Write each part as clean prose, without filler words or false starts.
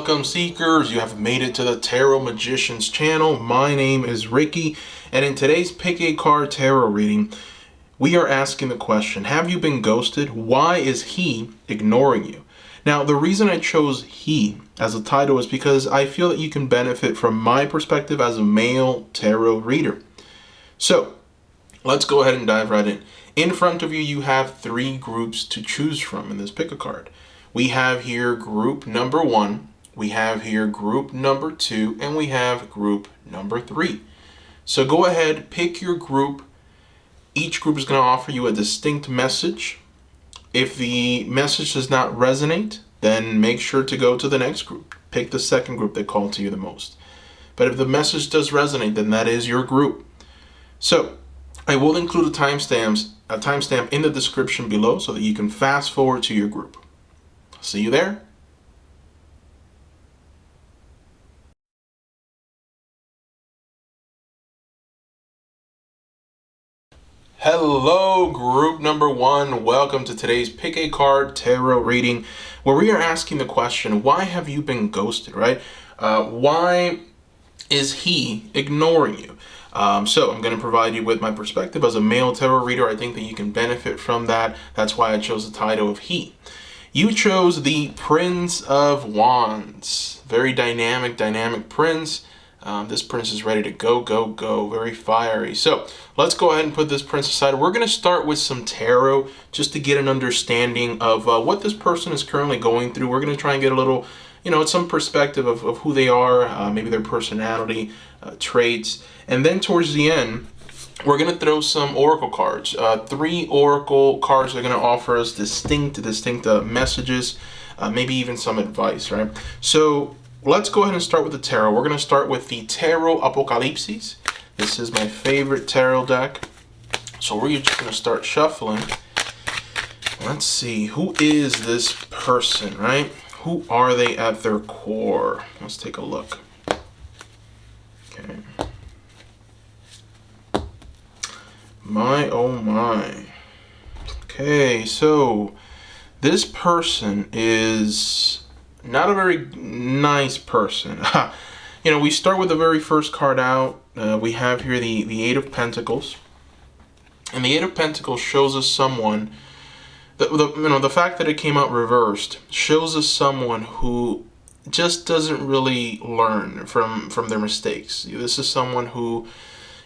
Welcome, seekers. You have made it to the Tarot Magicians channel. My name is Ricky, and in today's Pick a Card Tarot reading, we are asking the question, have you been ghosted? Why is he ignoring you? Now, the reason I chose he as a title is because I feel that you can benefit from my perspective as a male tarot reader. So, let's go ahead and dive right in. In front of you, you have three groups to choose from in this pick a card. We have here group number 1, we have here group number 2, and we have group number 3. So go ahead, pick your group. Each group is going to offer you a distinct message. If the message does not resonate, then make sure to go to the next group. Pick the second group that called to you the most. But if the message does resonate, then that is your group. So I will include a timestamp in the description below so that you can fast forward to your group. See you there. Hello, group number 1. Welcome to today's Pick a Card Tarot reading, where we are asking the question, why have you been ghosted, right? Why is he ignoring you? So I'm going to provide you with my perspective as a male tarot reader. I think that you can benefit from that. That's why I chose the title of he. You chose the Prince of Wands. Very dynamic prince. This prince is ready to go. Very fiery. So let's go ahead and put this prince aside. We're going to start with some tarot just to get an understanding of what this person is currently going through. We're going to try and get a little, some perspective of who they are, maybe their personality, traits. And then towards the end, we're going to throw some oracle cards. 3 oracle cards are going to offer us distinct messages, maybe even some advice, right? So let's go ahead and start with the tarot. We're going to start with the Tarot Apocalypsis. This is my favorite tarot deck. So we're just going to start shuffling. Let's see, who is this person, right? Who are they at their core? Let's take a look. Okay. My, oh my. Okay, so this person is not a very nice person. We start with the very first card out. We have here the Eight of Pentacles. And the Eight of Pentacles shows us someone, the fact that it came out reversed shows us someone who just doesn't really learn from their mistakes. This is someone who,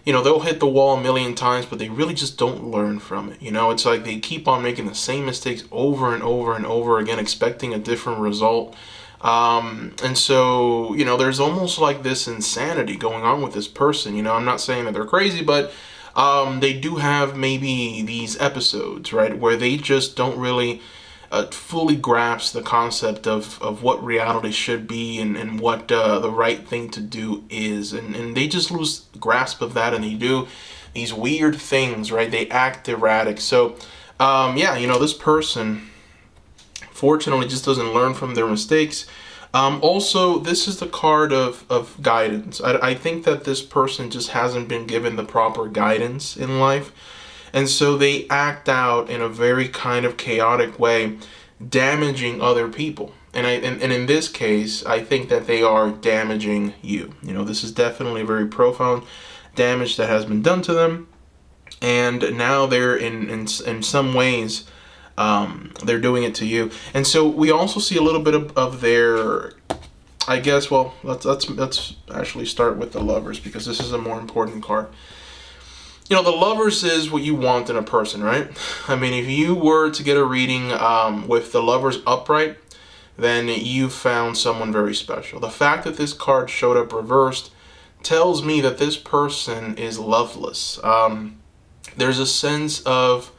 they'll hit the wall a million times, but they really just don't learn from it. It's like they keep on making the same mistakes over and over again, expecting a different result. And so, there's almost like this insanity going on with this person. I'm not saying that they're crazy, but they do have maybe these episodes, right, where they just don't really fully grasp the concept of what reality should be and what the right thing to do is. And they just lose grasp of that, and they do these weird things, right? They act erratic. So, this person, fortunately, just doesn't learn from their mistakes. Also, this is the card of guidance. I think that this person just hasn't been given the proper guidance in life. And so they act out in a very kind of chaotic way, damaging other people. And in this case, I think that they are damaging you. This is definitely very profound damage that has been done to them. And now they're in some ways, they're doing it to you. And so we also see a little bit of their, I guess, well, let's actually start with the Lovers, because this is a more important card. The Lovers is what you want in a person, right? I mean, if you were to get a reading with the Lovers upright, then you found someone very special. The fact that this card showed up reversed tells me that this person is loveless. There's a sense of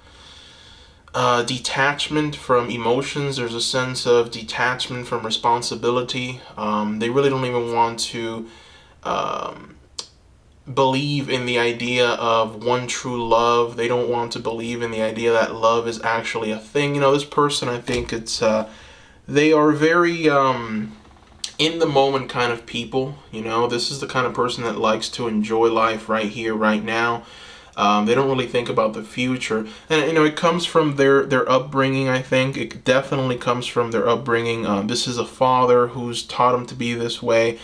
detachment from emotions. There's a sense of detachment from responsibility. They really don't even want to believe in the idea of one true love. They don't want to believe in the idea that love is actually a thing. This person, I think they are very in the moment kind of people. This is the kind of person that likes to enjoy life right here, right now. They don't really think about the future, and it comes from their upbringing. I think it definitely comes from their upbringing. This is a father who's taught them to be this way.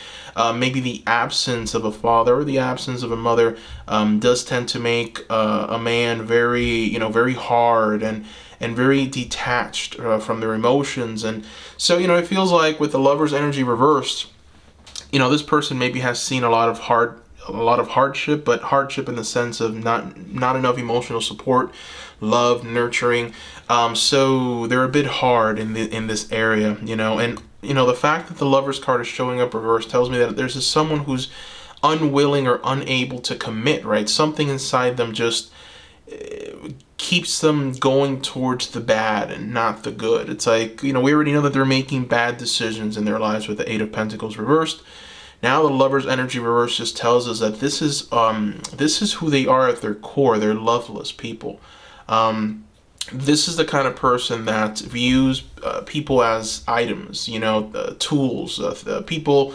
Maybe the absence of a father or the absence of a mother does tend to make a man very hard and very detached from their emotions. And so it feels like with the Lover's energy reversed, this person maybe has seen a lot of hardship, but hardship in the sense of not enough emotional support, love, nurturing. So they're a bit hard in this area, and the fact that the Lover's card is showing up reversed tells me that there's someone who's unwilling or unable to commit, right? Something inside them just keeps them going towards the bad and not the good. It's like, we already know that they're making bad decisions in their lives with the Eight of Pentacles reversed. Now the Lover's energy reverse just tells us that this is who they are at their core. They're loveless people. This is the kind of person that views people as items, tools. People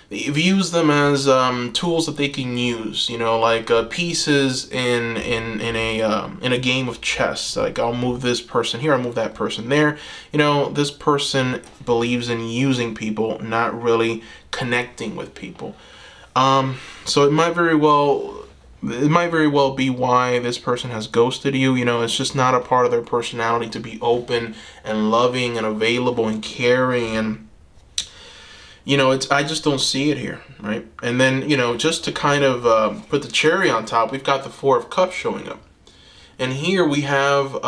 views them as tools that they can use, like pieces in a game of chess. Like, I'll move this person here, I'll move that person there. This person believes in using people, not really connecting with people. So it might very well be why this person has ghosted you. It's just not a part of their personality to be open and loving and available and caring, and I just don't see it here, right? And then, just to kind of put the cherry on top, we've got the Four of Cups showing up. And here we have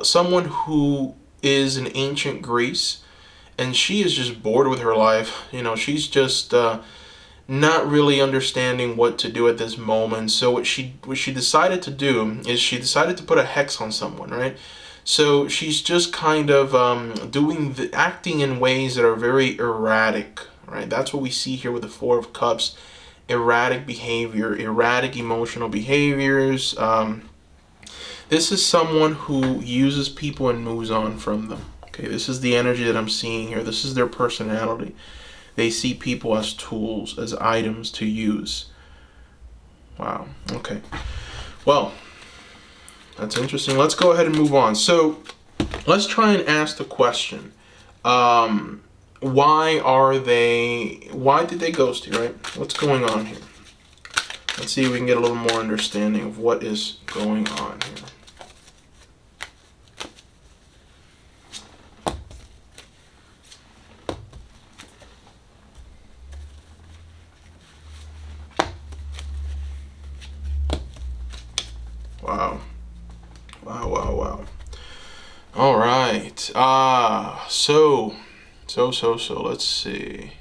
someone who is in ancient Greece, and she is just bored with her life. She's just not really understanding what to do at this moment. So what she decided to do is she decided to put a hex on someone, right? So she's just kind of acting in ways that are very erratic, right? That's what we see here with the Four of Cups. Erratic behavior, erratic emotional behaviors. This is someone who uses people and moves on from them. Okay, this is the energy that I'm seeing here. This is their personality. They see people as tools, as items to use. Wow. Okay. Well, that's interesting. Let's go ahead and move on. So let's try and ask the question. Why did they ghost you, right? What's going on here? Let's see if we can get a little more understanding of what is going on here. Wow. Wow. All right. So let's see.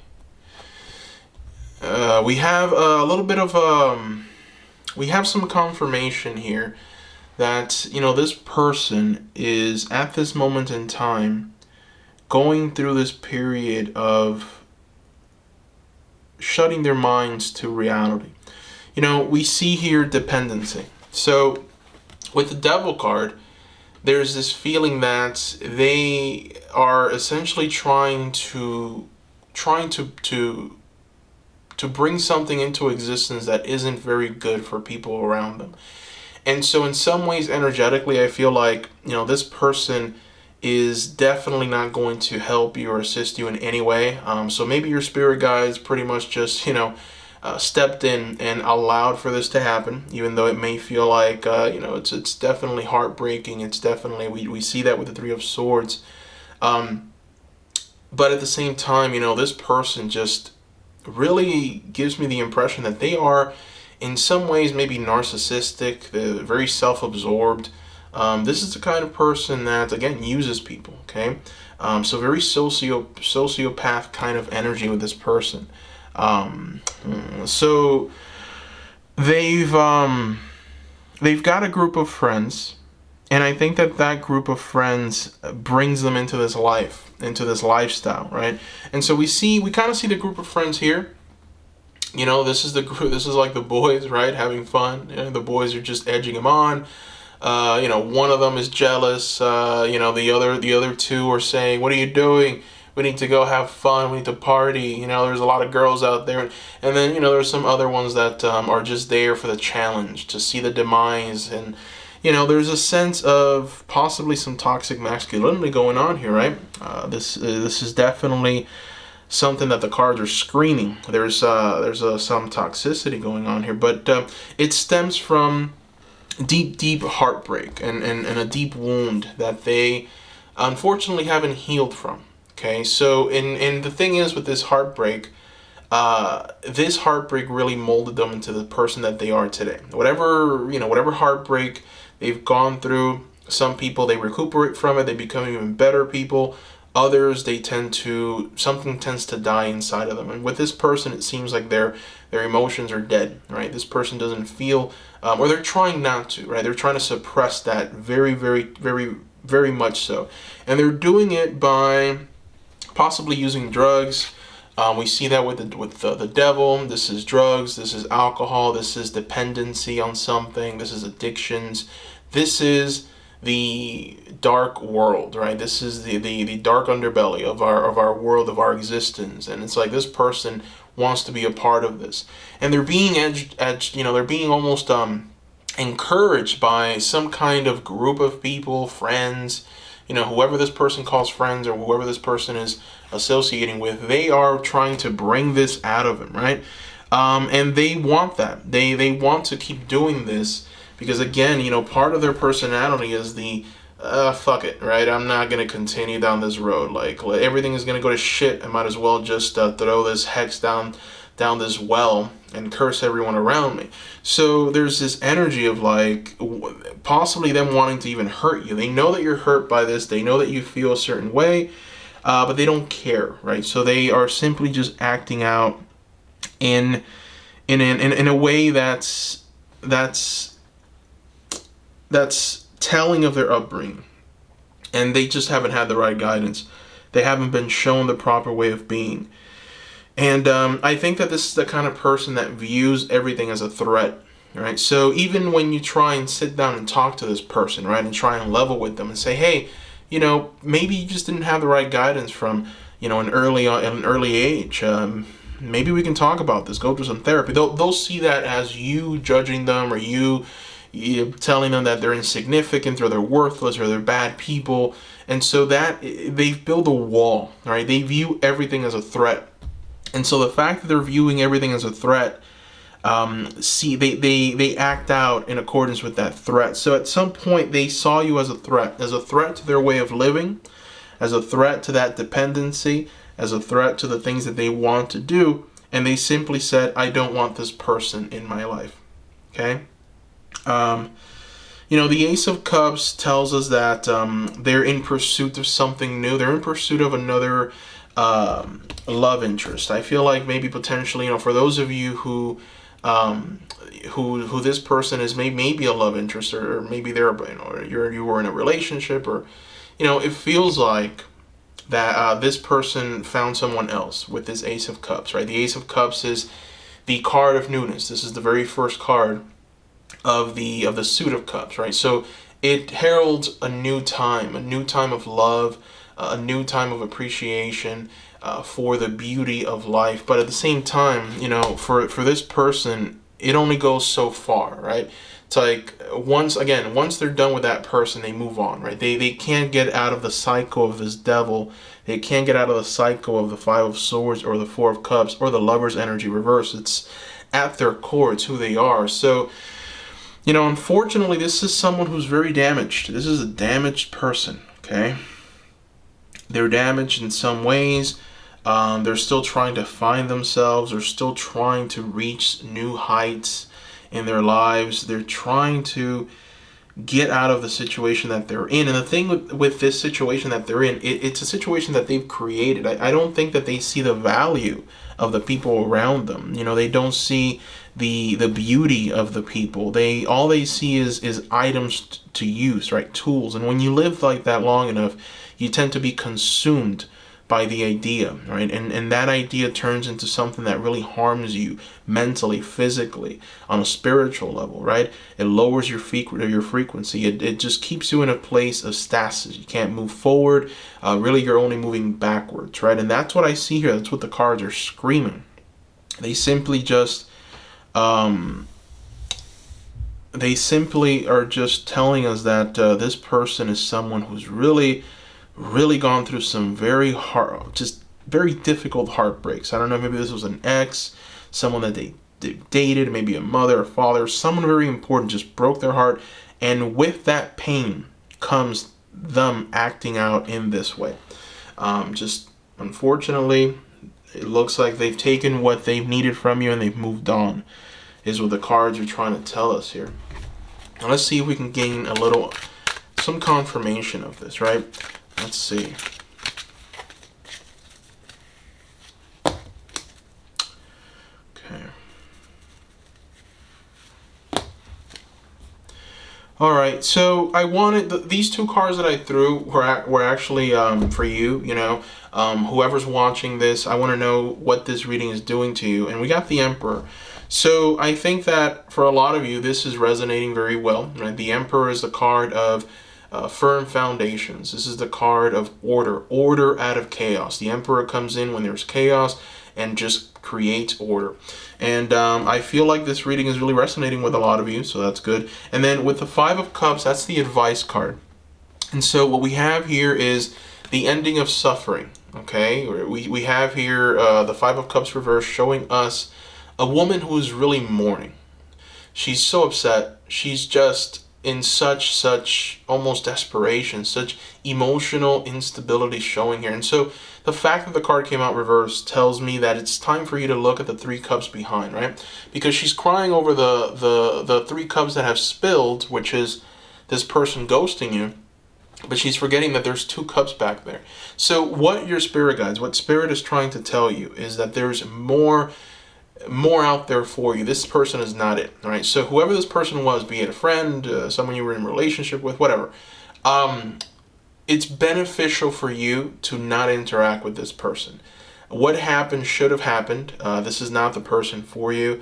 We have a little bit of we have some confirmation here that this person is at this moment in time going through this period of shutting their minds to reality. We see here dependency. So with the Devil card, there's this feeling that they are essentially trying to bring something into existence that isn't very good for people around them. And so in some ways, energetically, I feel like, this person is definitely not going to help you or assist you in any way. So maybe your spirit guides pretty much just, stepped in and allowed for this to happen, even though it may feel like, it's definitely heartbreaking. It's definitely, we see that with the Three of Swords. But at the same time, this person just really gives me the impression that they are in some ways maybe narcissistic, they're very self-absorbed. This is the kind of person that, again, uses people, okay? So very sociopath kind of energy with this person. So they've got a group of friends, and I think that group of friends brings them into this life, into this lifestyle, right? And so we kind of see the group of friends here. This is the group. This is like the boys, right, having fun. The boys are just edging him on. One of them is jealous. The other two are saying, "What are you doing? We need to go have fun. We need to party. You know, there's a lot of girls out there. And then, you know, there's some other ones that are just there for the challenge, to see the demise. And, you know, there's a sense of possibly some toxic masculinity going on here, right? This is definitely something that the cards are screaming. There's some toxicity going on here, but it stems from deep heartbreak and a deep wound that they unfortunately haven't healed from. Okay, so and the thing is with this heartbreak really molded them into the person that they are today. Whatever heartbreak they've gone through, some people, they recuperate from it, they become even better people. Others, something tends to die inside of them. And with this person, it seems like their emotions are dead, right? This person doesn't feel, or they're trying not to, right? They're trying to suppress that very, very, very, very much so. And they're doing it by possibly using drugs. We see that with the devil. This is drugs, this is alcohol, this is dependency on something, this is addictions. This is the dark world, right? This is the dark underbelly of our world, of our existence. And it's like this person wants to be a part of this. And they're being edged, you know, they're being almost encouraged by some kind of group of people, friends, you know, whoever this person calls friends or whoever this person is associating with. They are trying to bring this out of him, right? And they want that. They want to keep doing this. Because again, you know, part of their personality is the, fuck it, right? I'm not going to continue down this road. Like, everything is going to go to shit. I might as well just throw this hex down this well and curse everyone around me. So there's this energy of like, possibly them wanting to even hurt you. They know that you're hurt by this. They know that you feel a certain way, but they don't care, right? So they are simply just acting out in a way that's telling of their upbringing, and they just haven't had the right guidance. They haven't been shown the proper way of being. And I think that this is the kind of person that views everything as a threat, right? So even when you try and sit down and talk to this person, right, and try and level with them and say, hey, you know, maybe you just didn't have the right guidance from, you know, an early age. Maybe we can talk about this. Go through some therapy. They'll see that as you judging them, or you telling them that they're insignificant or they're worthless or they're bad people. And so that they've built a wall, right? They view everything as a threat. And so the fact that they're viewing everything as a threat, they act out in accordance with that threat. So at some point they saw you as a threat to their way of living, as a threat to that dependency, as a threat to the things that they want to do. And they simply said, I don't want this person in my life. Okay? You know, the Ace of Cups tells us that they're in pursuit of something new. They're in pursuit of another love interest. I feel like maybe potentially, you know, for those of you who this person is maybe a love interest, or maybe they're, you know, you were in a relationship, or, you know, it feels like that this person found someone else with this Ace of Cups, right? The Ace of Cups is the card of newness. This is the very first card of the suit of cups, right? So it heralds a new time of love, a new time of appreciation for the beauty of life. But at the same time, you know, for this person, it only goes so far, right? It's like once they're done with that person, they move on, right? They can't get out of the cycle of this devil. They can't get out of the cycle of the Five of Swords or the Four of Cups or the Lover's energy reverse. It's at their core. It's who they are. So, you know, unfortunately, this is someone who's very damaged. This is a damaged person, okay? They're damaged in some ways. They're still trying to find themselves. They're still trying to reach new heights in their lives. They're trying to get out of the situation that they're in. And the thing with this situation that they're in, it's a situation that they've created. I don't think that they see the value of the people around them. You know, they don't see the beauty of the people. All they see is items to use, right? Tools. And when you live like that long enough, you tend to be consumed by the idea, right? And that idea turns into something that really harms you mentally, physically, on a spiritual level, right? It lowers your frequency. It just keeps you in a place of stasis. You can't move forward. Really, you're only moving backwards, right? And that's what I see here. That's what the cards are screaming. They simply just, they simply are just telling us that this person is someone who's really gone through some very very difficult heartbreaks. I don't know, maybe this was an ex, someone that they dated, maybe a mother or father, someone very important just broke their heart, and with that pain comes them acting out in this way. Just unfortunately, it looks like they've taken what they've needed from you and they've moved on, is what the cards are trying to tell us here. Now let's see if we can gain some confirmation of this, right? Let's see. Okay. All right. So I wanted these two cards that I threw were actually for you. You know, whoever's watching this, I want to know what this reading is doing to you. And we got the Emperor. So I think that for a lot of you, this is resonating very well. Right? The Emperor is the card of firm foundations. This is the card of order out of chaos. The Emperor comes in when there's chaos and just creates order. And I feel like this reading is really resonating with a lot of you, so that's good. And then with the Five of Cups, that's the advice card. And so what we have here is the ending of suffering, okay? We have here the Five of Cups reversed, showing us a woman who is really mourning. She's so upset. She's just in such almost desperation, such emotional instability showing here. And so the fact that the card came out reversed tells me that it's time for you to look at the Three Cups behind, right? Because she's crying over the Three Cups that have spilled, which is this person ghosting you, but she's forgetting that there's two cups back there. So what your spirit guides, what spirit is trying to tell you is that there's more out there for you. This person is not it. All right. So whoever this person was, be it a friend, someone you were in a relationship with, whatever, it's beneficial for you to not interact with this person. What happened should have happened. This is not the person for you.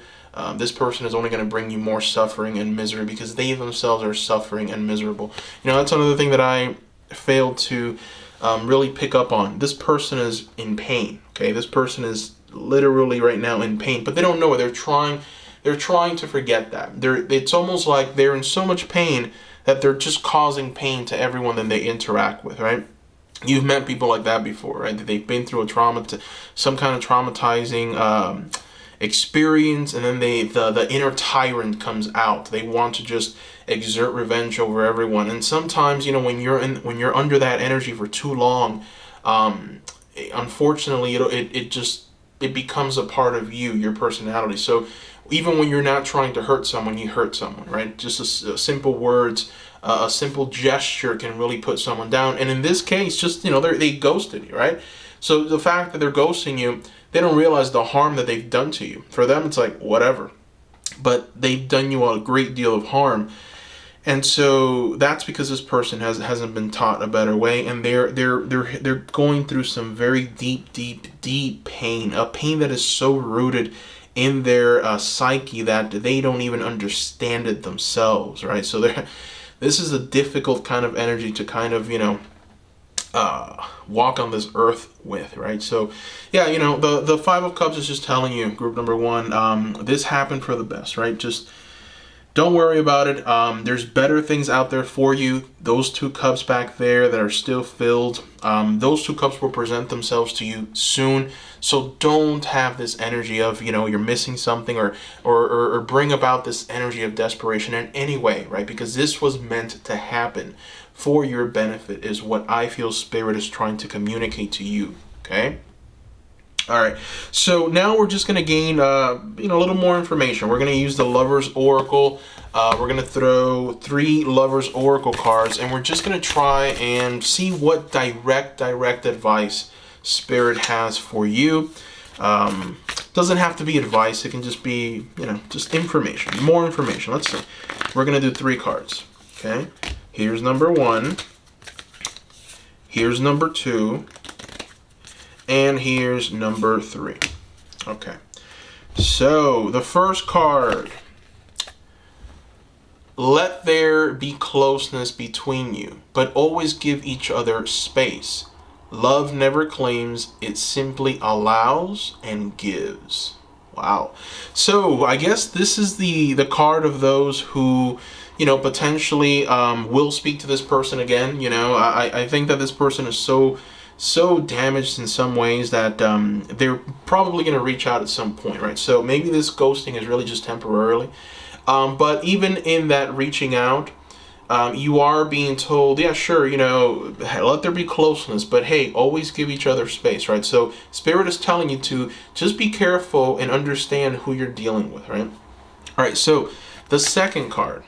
This person is only going to bring you more suffering and misery because they themselves are suffering and miserable. You know, that's another thing that I failed to really pick up on. This person is in pain. Okay. This person is literally right now in pain, but they don't know it. They're trying to forget that. It's almost like they're in so much pain that they're just causing pain to everyone that they interact with, right? You've met people like that before, right? They've been through some kind of traumatizing experience, and then the inner tyrant comes out. They want to just exert revenge over everyone. And sometimes, you know, when you're under that energy for too long, unfortunately, it becomes a part of you, your personality. So even when you're not trying to hurt someone, you hurt someone, right? Just a simple words, a simple gesture can really put someone down. And in this case, just, you know, they ghosted you, right? So the fact that they're ghosting you, they don't realize the harm that they've done to you. For them, it's like, whatever. But they've done you a great deal of harm. And so that's because this person hasn't been taught a better way, and they're going through some very deep pain, a pain that is so rooted in their psyche that they don't even understand it themselves, right? So this is a difficult kind of energy to kind of, you know, walk on this earth with, right? So yeah, you know, the Five of Cups is just telling you, group number one, this happened for the best, right? Just don't worry about it. There's better things out there for you. Those two cups back there that are still filled, those two cups will present themselves to you soon. So don't have this energy of, you know, you're missing something or bring about this energy of desperation in any way, right? Because this was meant to happen for your benefit is what I feel Spirit is trying to communicate to you, okay? All right, so now we're just going to gain, a little more information. We're going to use the Lover's Oracle. We're going to throw 3 Lover's Oracle cards, and we're just going to try and see what direct advice Spirit has for you. Doesn't have to be advice. It can just be, just information, more information. Let's see. We're going to do 3 cards, okay? Here's number 1. Here's number 2. And here's number 3. Okay. So the first card. Let there be closeness between you, but always give each other space. Love never claims, it simply allows and gives. Wow. So I guess this is the card of those who, potentially will speak to this person again. I think that this person is so damaged in some ways that they're probably going to reach out at some point, right? So maybe this ghosting is really just temporarily. But even in that reaching out, you are being told, yeah, sure, let there be closeness, but hey, always give each other space, right? So Spirit is telling you to just be careful and understand who you're dealing with, right? All right, so the second card.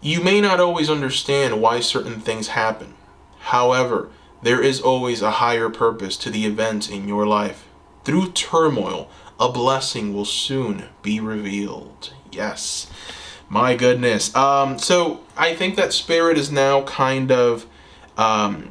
You may not always understand why certain things happen. However, there is always a higher purpose to the events in your life. Through turmoil, a blessing will soon be revealed. Yes. My goodness. So I think that Spirit is now kind of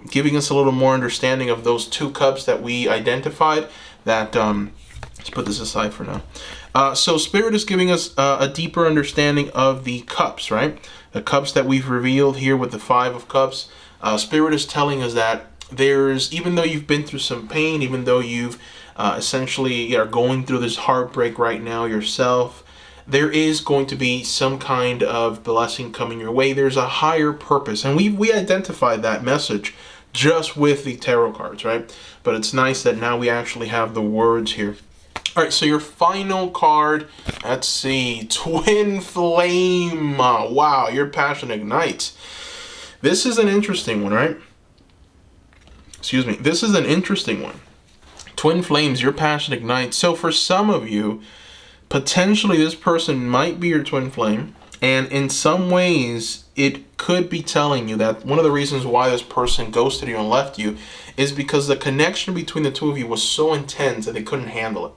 giving us a little more understanding of those 2 cups that we identified. That let's put this aside for now. So Spirit is giving us a deeper understanding of the cups, right? The cups that we've revealed here with the 5 of cups. Spirit is telling us that even though you've been through some pain, even though you've essentially are going through this heartbreak right now yourself, there is going to be some kind of blessing coming your way. There's a higher purpose. And we identified that message just with the tarot cards, right? But it's nice that now we actually have the words here. All right, so your final card, let's see, Twin Flame. Wow, your passion ignites. This is an interesting one, right? Excuse me. This is an interesting one. Twin Flames, your passion ignites. So for some of you, potentially this person might be your twin flame, and in some ways it could be telling you that one of the reasons why this person ghosted you and left you is because the connection between the 2 of you was so intense that they couldn't handle it.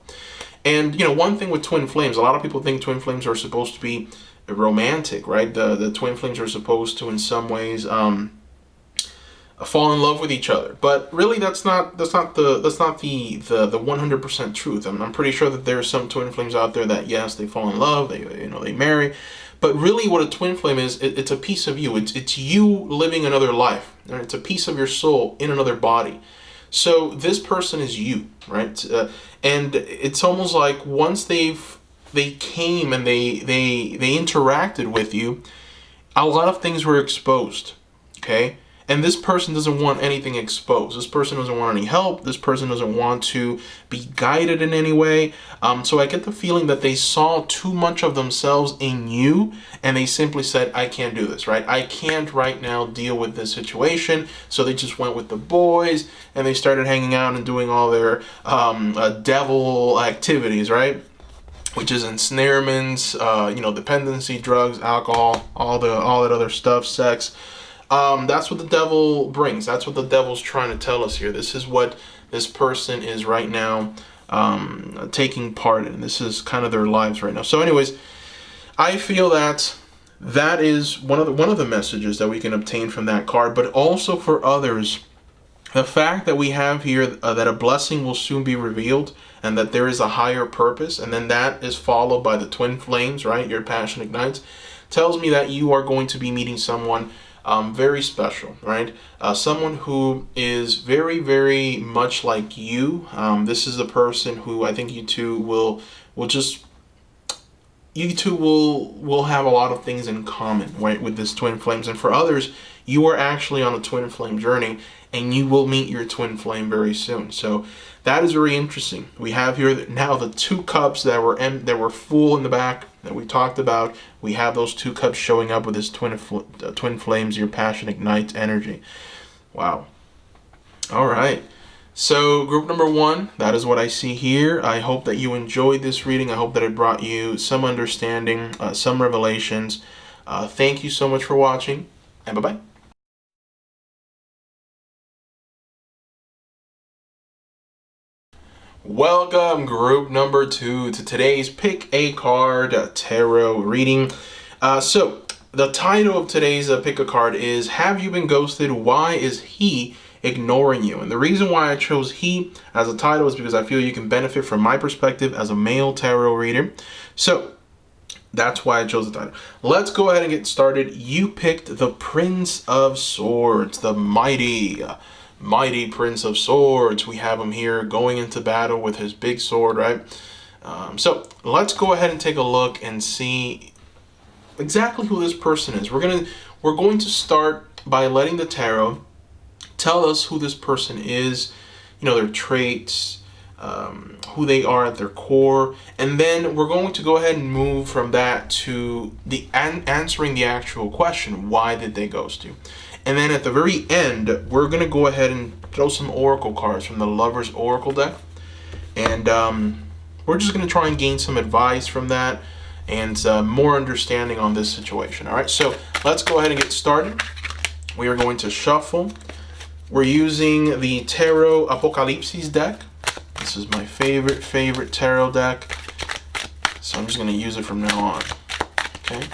And one thing with twin flames, a lot of people think twin flames are supposed to be romantic, right? The twin flames are supposed to in some ways fall in love with each other, but really that's not the 100% truth. I'm pretty sure that there's some twin flames out there that yes, they fall in love, they marry, but really what a twin flame is, it's a piece of you. It's you living another life, right? It's a piece of your soul in another body. So this person is you, right? And it's almost like once they came and they interacted with you, a lot of things were exposed, okay? And this person doesn't want anything exposed. This person doesn't want any help. This person doesn't want to be guided in any way. So I get the feeling that they saw too much of themselves in you, and they simply said, I can't do this, right? I can't right now deal with this situation. So they just went with the boys, and they started hanging out and doing all their devil activities, right? Which is ensnarements, dependency, drugs, alcohol, all that other stuff, sex. That's what the devil brings. That's what the devil's trying to tell us here. This is what this person is right now taking part in. This is kind of their lives right now. So anyways, I feel that is one of the messages that we can obtain from that card, but also for others, the fact that we have here that a blessing will soon be revealed and that there is a higher purpose, and then that is followed by the twin flames, right? Your passion ignites, tells me that you are going to be meeting someone very special, right? Someone who is very, very much like you. This is a person who I think you two will have a lot of things in common, right, with this twin flames. And for others, you are actually on a twin flame journey, and you will meet your twin flame very soon. So that is very interesting. We have here now the 2 cups that were full in the back that we talked about. We have those 2 cups showing up with this twin flames, your passion ignites energy. Wow. All right. So group number 1, that is what I see here. I hope that you enjoyed this reading. I hope that it brought you some understanding, some revelations. Thank you so much for watching, and bye-bye. Welcome, group number 2, to today's Pick a Card Tarot reading. So, the title of today's Pick a Card is, Have You Been Ghosted? Why is he ignoring you. And the reason why I chose he as a title is because I feel you can benefit from my perspective as a male tarot reader. So that's why I chose the title. Let's go ahead and get started. You picked the Prince of Swords, the mighty Prince of Swords. We have him here going into battle with his big sword, right? So let's go ahead and take a look and see exactly who this person is. We're going to start by letting the tarot tell us who this person is, their traits, who they are at their core, and then we're going to go ahead and move from that to the answering the actual question: why did they ghost you? And then at the very end, we're going to go ahead and throw some oracle cards from the Lover's Oracle deck, and we're just going to try and gain some advice from that and more understanding on this situation. All right, so let's go ahead and get started. We are going to shuffle. We're using the Tarot Apocalypses deck. This is my favorite tarot deck. So I'm just going to use it from now on. Okay.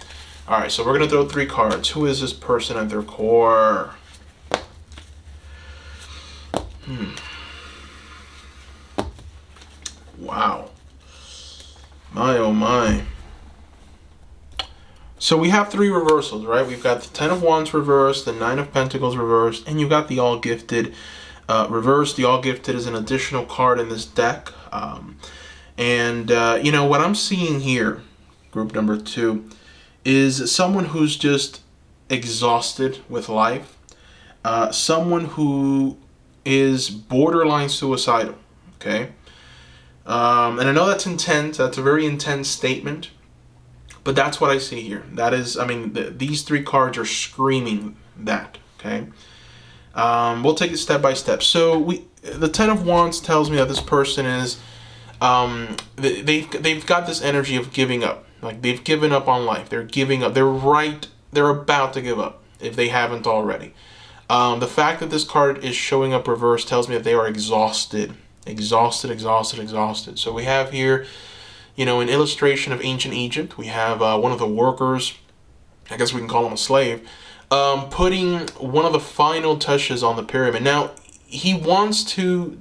All right, so we're going to throw 3 cards. Who is this person at their core? Wow. My, oh my. So we have 3 reversals, right? We've got the 10 of Wands reversed, the 9 of Pentacles reversed, and you've got the All Gifted reversed. The All Gifted is an additional card in this deck. What I'm seeing here, group number 2, is someone who's just exhausted with life. Someone who is borderline suicidal, okay? And I know that's intense. That's a very intense statement. But that's what I see here. That is, these 3 cards are screaming that, okay? We'll take it step by step. So the 10 of Wands tells me that this person is, they've got this energy of giving up. Like, they've given up on life. They're giving up. They're about to give up, if they haven't already. The fact that this card is showing up reversed tells me that they are exhausted. Exhausted. So we have here, an illustration of ancient Egypt. We have one of the workers, I guess we can call him a slave, putting one of the final touches on the pyramid. Now, he wants to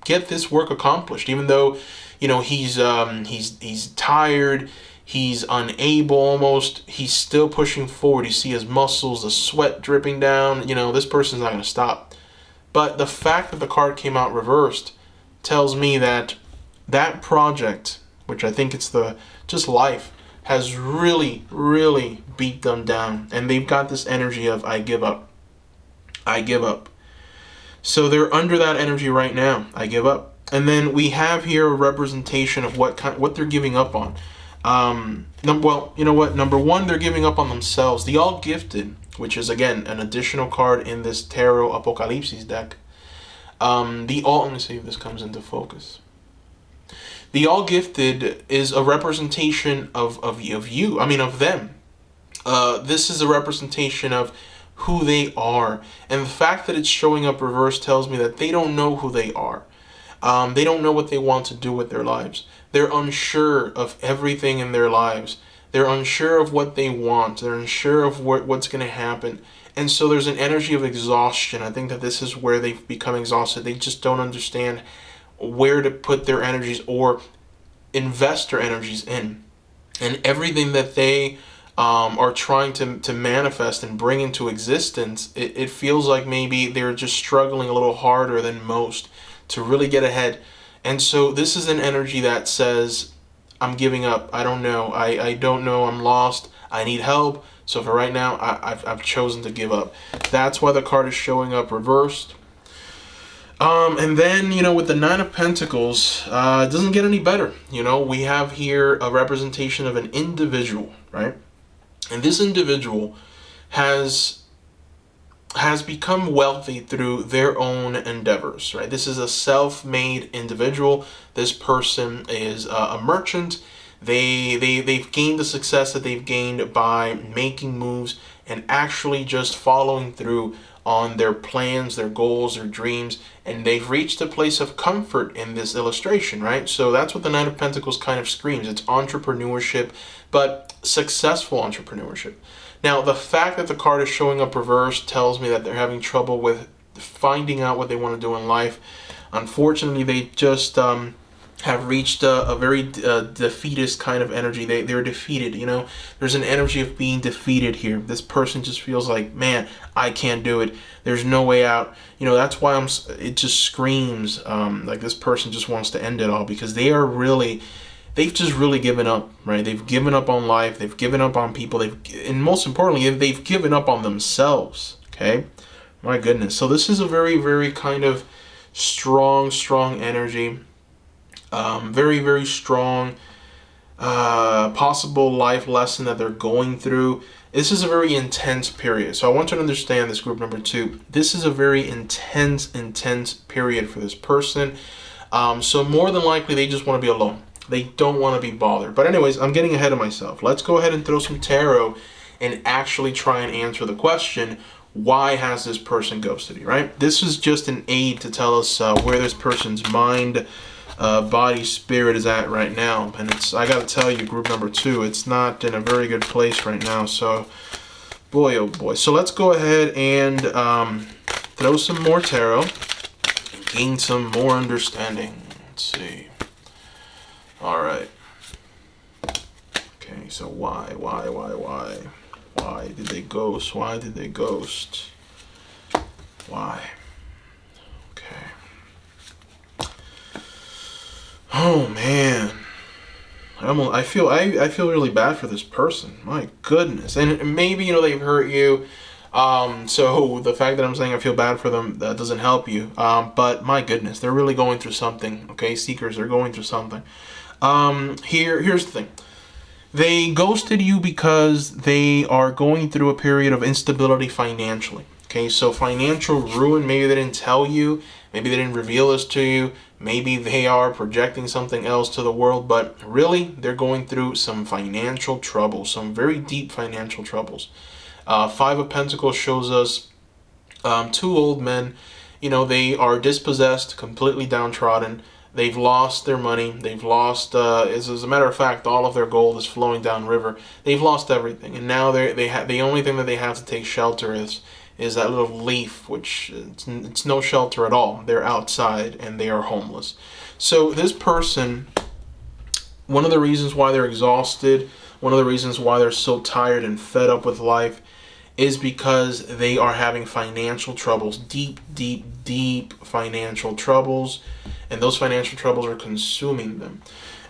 get this work accomplished, even though, he's tired, he's unable almost, he's still pushing forward. You see his muscles, the sweat dripping down. This person's not going to stop. But the fact that the card came out reversed tells me that project, which I think it's just life, has really, really beat them down. And they've got this energy of, I give up. So they're under that energy right now. I give up. And then we have here a representation of what they're giving up on. Number 1, they're giving up on themselves. The All Gifted, which is, again, an additional card in this Tarot Apocalypses deck. Let me see if this comes into focus. The All Gifted is a representation of them. This is a representation of who they are. And the fact that it's showing up reversed tells me that they don't know who they are. They don't know what they want to do with their lives. They're unsure of everything in their lives. They're unsure of what they want. They're unsure of what's going to happen. And so there's an energy of exhaustion. I think that this is where they've become exhausted. They just don't understand where to put their energies or invest their energies in. And everything that they are trying to manifest and bring into existence, it feels like maybe they're just struggling a little harder than most to really get ahead. And so this is an energy that says, I'm giving up. I don't know. I don't know. I'm lost. I need help. So for right now, I've chosen to give up. That's why the card is showing up reversed. And then, with the 9 of Pentacles, it doesn't get any better. We have here a representation of an individual, right? And this individual has become wealthy through their own endeavors, right? This is a self-made individual. This person is a merchant. They've gained the success that they've gained by making moves and actually just following through on their plans, their goals, their dreams, and they've reached a place of comfort in this illustration, right? So that's what the Knight of Pentacles kind of screams. It's entrepreneurship, but successful entrepreneurship. Now, the fact that the card is showing up reversed tells me that they're having trouble with finding out what they want to do in life. Unfortunately, they just have reached a very defeatist kind of energy. They're defeated, you know. There's an energy of being defeated here. This person just feels like, man, I can't do it. There's no way out. You know, that's why it just screams like this person just wants to end it all, because they've just really given up, right? They've given up on life. They've given up on people. And most importantly, they've given up on themselves, okay? My goodness. So this is a very, very kind of strong energy. Very, very strong possible life lesson that they're going through. This is a very intense period. So I want you to understand this, group number 2. This is a very intense period for this person. So more than likely, they just want to be alone. They don't want to be bothered. But anyways, I'm getting ahead of myself. Let's go ahead and throw some tarot and actually try and answer the question, why has this person ghosted you, right? This is just an aid to tell us where this person's mind, body, spirit is at right now. And I gotta tell you, group number 2, it's not in a very good place right now. So boy, oh boy. So let's go ahead and throw some more tarot and gain some more understanding. Let's see. All right. Okay, so why did they ghost? Why did they ghost? Why? Okay. Oh man, I feel really bad for this person. My goodness, and maybe, you know, they've hurt you. So the fact that I'm saying I feel bad for them, that doesn't help you. But my goodness, they're really going through something. Okay, seekers, they're going through something. Here's the thing. They ghosted you because they are going through a period of instability financially. Okay, so financial ruin. Maybe they didn't tell you. Maybe they didn't reveal this to you. Maybe they are projecting something else to the world. But really, they're going through some financial troubles, some very deep financial troubles. 5 of Pentacles shows us 2 old men. You know, they are dispossessed, completely downtrodden. They've lost their money. They've lost, as a matter of fact, all of their gold is flowing downriver. They've lost everything, and now the only thing that they have to take shelter is that little leaf, which it's no shelter at all. They're outside and they are homeless. So this person, one of the reasons why they're exhausted, one of the reasons why they're so tired and fed up with life, is because they are having financial troubles, deep financial troubles. And those financial troubles are consuming them.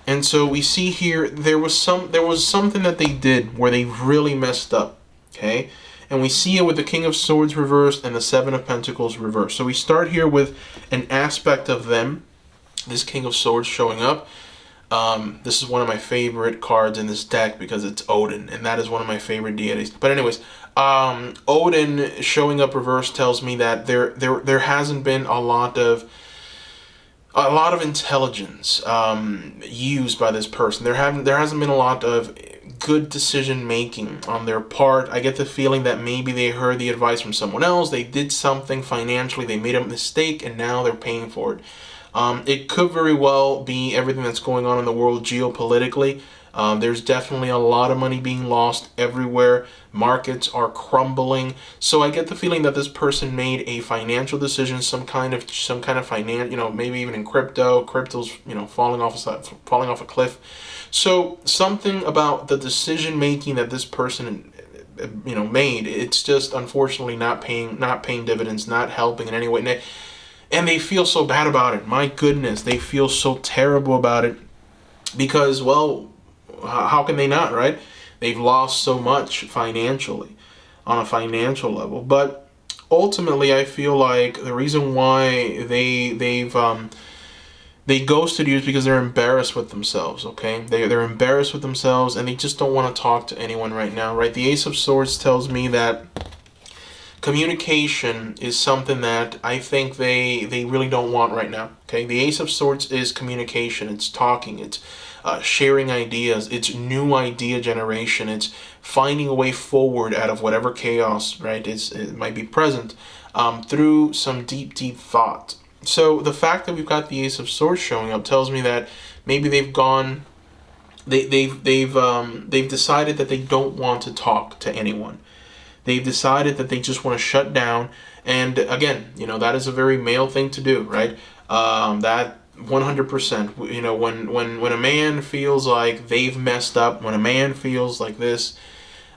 And so we see here there was something that they did where they really messed up. Okay? And we see it with the King of Swords reversed and the 7 of Pentacles reversed. So we start here with an aspect of them. This King of Swords showing up. This is one of my favorite cards in this deck because it's Odin, and that is one of my favorite deities. But anyways, Odin showing up reversed tells me that there hasn't been a lot of intelligence used by this person. There hasn't been a lot of good decision making on their part. I get the feeling that maybe they heard the advice from someone else. They did something financially. They made a mistake, and now they're paying for it. It could very well be everything that's going on in the world geopolitically. There's definitely a lot of money being lost everywhere. Markets are crumbling. So I get the feeling that this person made a financial decision, some kind of finance, you know, maybe even in crypto's, you know, falling off a cliff. So something about the decision making that this person, you know, made, it's just unfortunately not paying dividends, not helping in any way. And they feel so bad about it. My goodness, they feel so terrible about it because, well, how can they not, right? They've lost so much financially on a financial level. But ultimately, I feel like the reason why they ghosted you is because they're embarrassed with themselves, okay? They're embarrassed with themselves, and they just don't want to talk to anyone right now, right? The Ace of Swords tells me that communication is something that I think they really don't want right now, okay? The Ace of Swords is communication. It's talking. It's sharing ideas. It's new idea generation. It's finding a way forward out of whatever chaos, right, it might be present through some deep thought. So the fact that we've got the Ace of Swords showing up tells me that maybe they've decided that they don't want to talk to anyone. They've decided that they just want to shut down. And again, that is a very male thing to do, right? That 100%. When a man feels like they've messed up, when a man feels like this,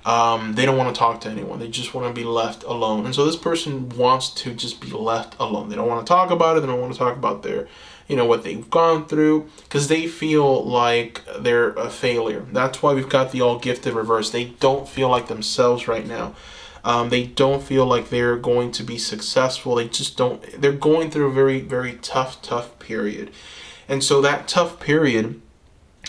they don't want to talk to anyone. They just want to be left alone. And so this person wants to just be left alone. They don't want to talk about it. They don't want to talk about their, what they've gone through, because they feel like they're a failure. That's why we've got the all gifted reverse. They don't feel like themselves right now. They don't feel like they're going to be successful. They just don't. They're going through a very, very tough period. And so that tough period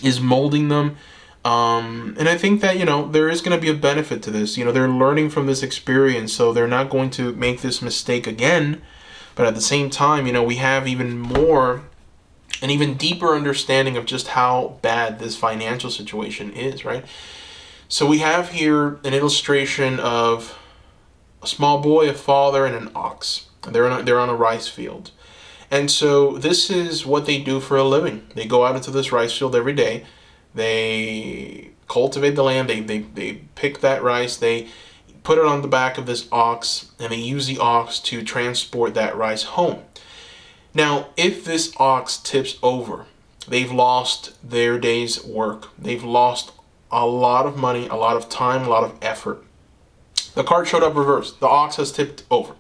is molding them. And I think that, there is going to be a benefit to this. They're learning from this experience, so they're not going to make this mistake again. But at the same time, we have even more, an even deeper understanding of just how bad this financial situation is, right? So we have here an illustration of a small boy, a father, and an ox. They're on a rice field. And so this is what they do for a living. They go out into this rice field every day. They cultivate the land. They pick that rice. They put it on the back of this ox, and they use the ox to transport that rice home. Now, if this ox tips over, they've lost their day's work. They've lost a lot of money, a lot of time, a lot of effort. The card showed up reversed. The ox has tipped over.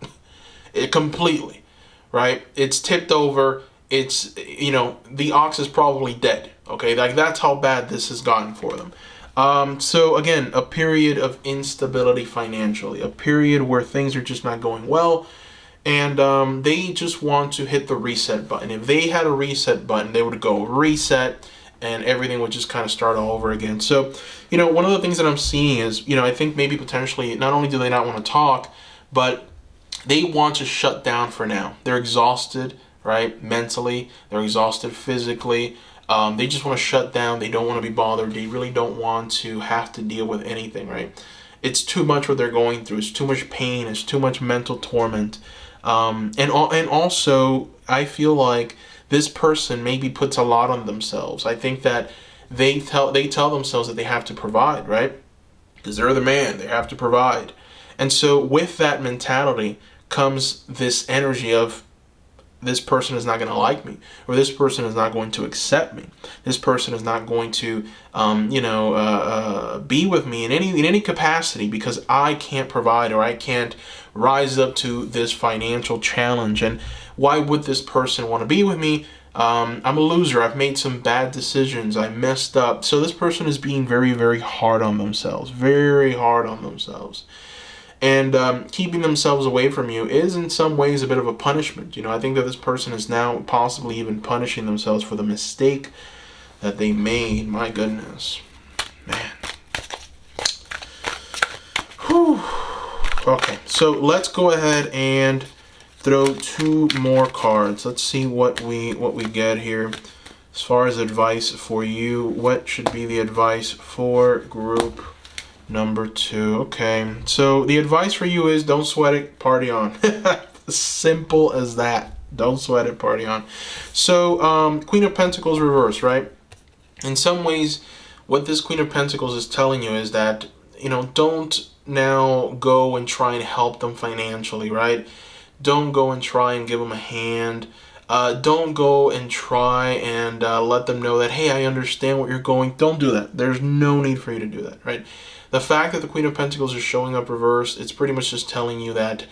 It completely, right? It's tipped over. It's, the ox is probably dead. Okay, like that's how bad this has gotten for them. So again, a period of instability financially, a period where things are just not going well, and they just want to hit the reset button. If they had a reset button, they would go reset, and everything would just kind of start all over again. So, one of the things that I'm seeing is, I think maybe potentially, not only do they not want to talk, but they want to shut down for now. They're exhausted, right? Mentally, they're exhausted physically. They just want to shut down. They don't want to be bothered. They really don't want to have to deal with anything, right? It's too much what they're going through. It's too much pain. It's too much mental torment. And also, I feel like this person maybe puts a lot on themselves. I think that they tell themselves that they have to provide, right? Because they're the man. They have to provide. And so with that mentality comes this energy of, this person is not going to like me, or this person is not going to accept me. This person is not going to, be with me in any capacity, because I can't provide, or I can't rise up to this financial challenge. And why would this person want to be with me? I'm a loser. I've made some bad decisions. I messed up. So this person is being very, very hard on themselves, very hard on themselves. And keeping themselves away from you is in some ways a bit of a punishment. I think that this person is now possibly even punishing themselves for the mistake that they made. My goodness. Man. Whew. Okay, so let's go ahead and throw two more cards. Let's see what we get here. As far as advice for you, what should be the advice for group number 2? Okay, so the advice for you is don't sweat it, party on. Simple as that. Don't sweat it, party on. So, Queen of Pentacles reverse, right? In some ways, what this Queen of Pentacles is telling you is that, don't now go and try and help them financially, right? Don't go and try and give them a hand. Don't go and try and let them know that, hey, I understand what you're going. Don't do that. There's no need for you to do that, right? The fact that the Queen of Pentacles is showing up reversed, it's pretty much just telling you that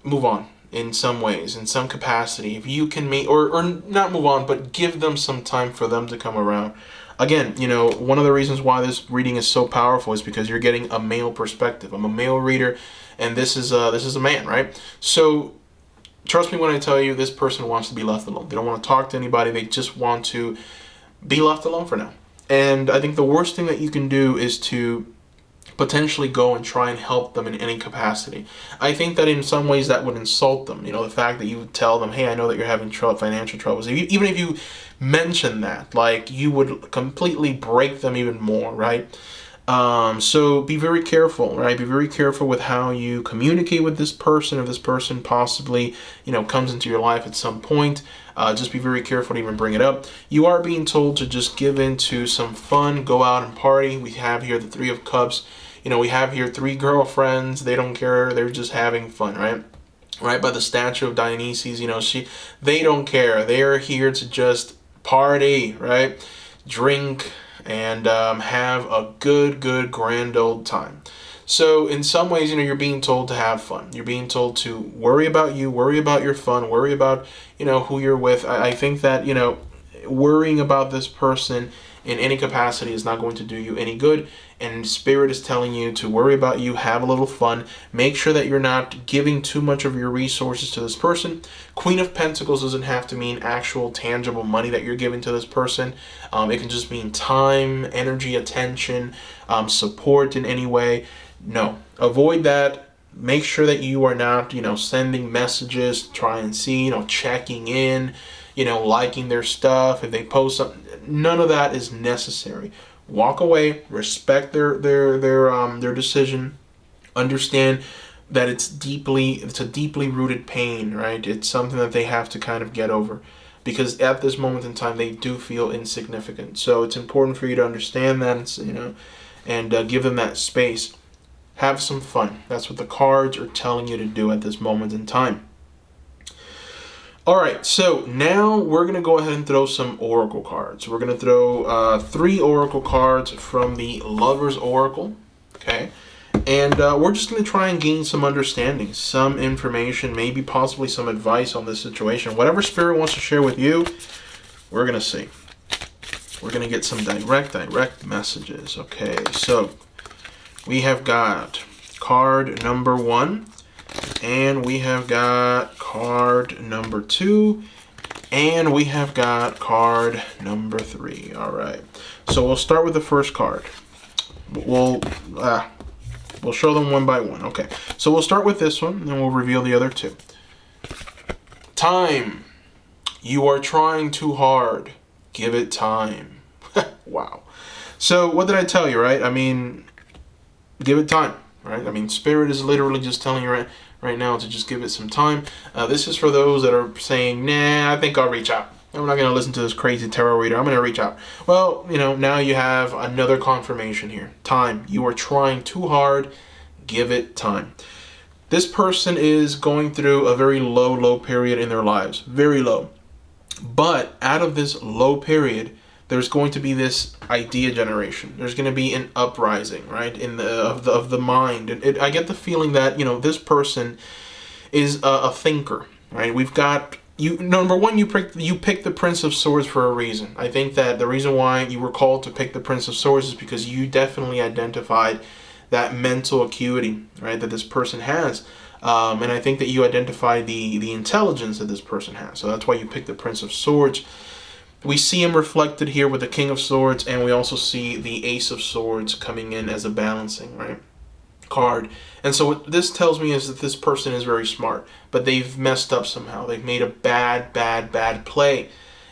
move on in some ways, in some capacity. If you can make, or not move on, but give them some time for them to come around. Again, one of the reasons why this reading is so powerful is because you're getting a male perspective. I'm a male reader, and this is a man, right? So trust me when I tell you, this person wants to be left alone. They don't want to talk to anybody. They just want to be left alone for now. And I think the worst thing that you can do is to potentially go and try and help them in any capacity. I think that in some ways that would insult them. The fact that you would tell them, hey, I know that you're having financial troubles. Even if you mention that, like, you would completely break them even more, right? So be very careful, right? Be very careful with how you communicate with this person. If this person possibly, comes into your life at some point, just be very careful to even bring it up. You are being told to just give in to some fun, go out and party. We have here the Three of Cups. we have here 3 girlfriends. They don't care. They're just having fun, right? Right by the statue of Dionysus, they don't care. They are here to just party, right? Drink and have a good, grand old time. So in some ways, you're being told to have fun. You're being told to worry about you, worry about your fun, worry about, who you're with. I think that, worrying about this person in any capacity is not going to do you any good. And Spirit is telling you to worry about you, have a little fun, make sure that you're not giving too much of your resources to this person. Queen of Pentacles doesn't have to mean actual tangible money that you're giving to this person. It can just mean time, energy, attention, support in any way. No, avoid that. Make sure that you are not, sending messages, try and see, checking in, liking their stuff. If they post something, none of that is necessary. Walk away, respect their decision, understand that it's a deeply rooted pain, right? It's something that they have to kind of get over, because at this moment in time they do feel insignificant. So it's important for you to understand that, and give them that space. Have some fun. That's what the cards are telling you to do at this moment in time. All right, so now we're going to go ahead and throw some oracle cards. We're going to throw 3 oracle cards from the Lover's Oracle, okay? And we're just going to try and gain some understanding, some information, maybe possibly some advice on this situation. Whatever Spirit wants to share with you, we're going to see. We're going to get some direct messages, okay? So we have got card number 1. And we have got card number 2, and we have got card number 3. All right. So we'll start with the first card. We'll show them one by one. Okay. So we'll start with this one, and then we'll reveal the other 2. Time. You are trying too hard. Give it time. Wow. So what did I tell you, right? I mean, give it time, right? I mean, Spirit is literally just telling you right now to just give it some time. This is for those that are saying, nah, I think I'll reach out. I'm not going to listen to this crazy tarot reader. I'm going to reach out. Well, now you have another confirmation here. Time. You are trying too hard. Give it time. This person is going through a very low period in their lives. Very low. But out of this low period, there's going to be this idea generation. There's going to be an uprising, right, of the mind. I get the feeling that this person is a thinker, right? We've got you. Number one, you picked the Prince of Swords for a reason. I think that the reason why you were called to pick the Prince of Swords is because you definitely identified that mental acuity, right, that this person has. And I think that you identify the intelligence that this person has. So that's why you picked the Prince of Swords. We see him reflected here with the King of Swords, and we also see the Ace of Swords coming in as a balancing, right, card. And so what this tells me is that this person is very smart, but they've messed up somehow. They've made a bad play,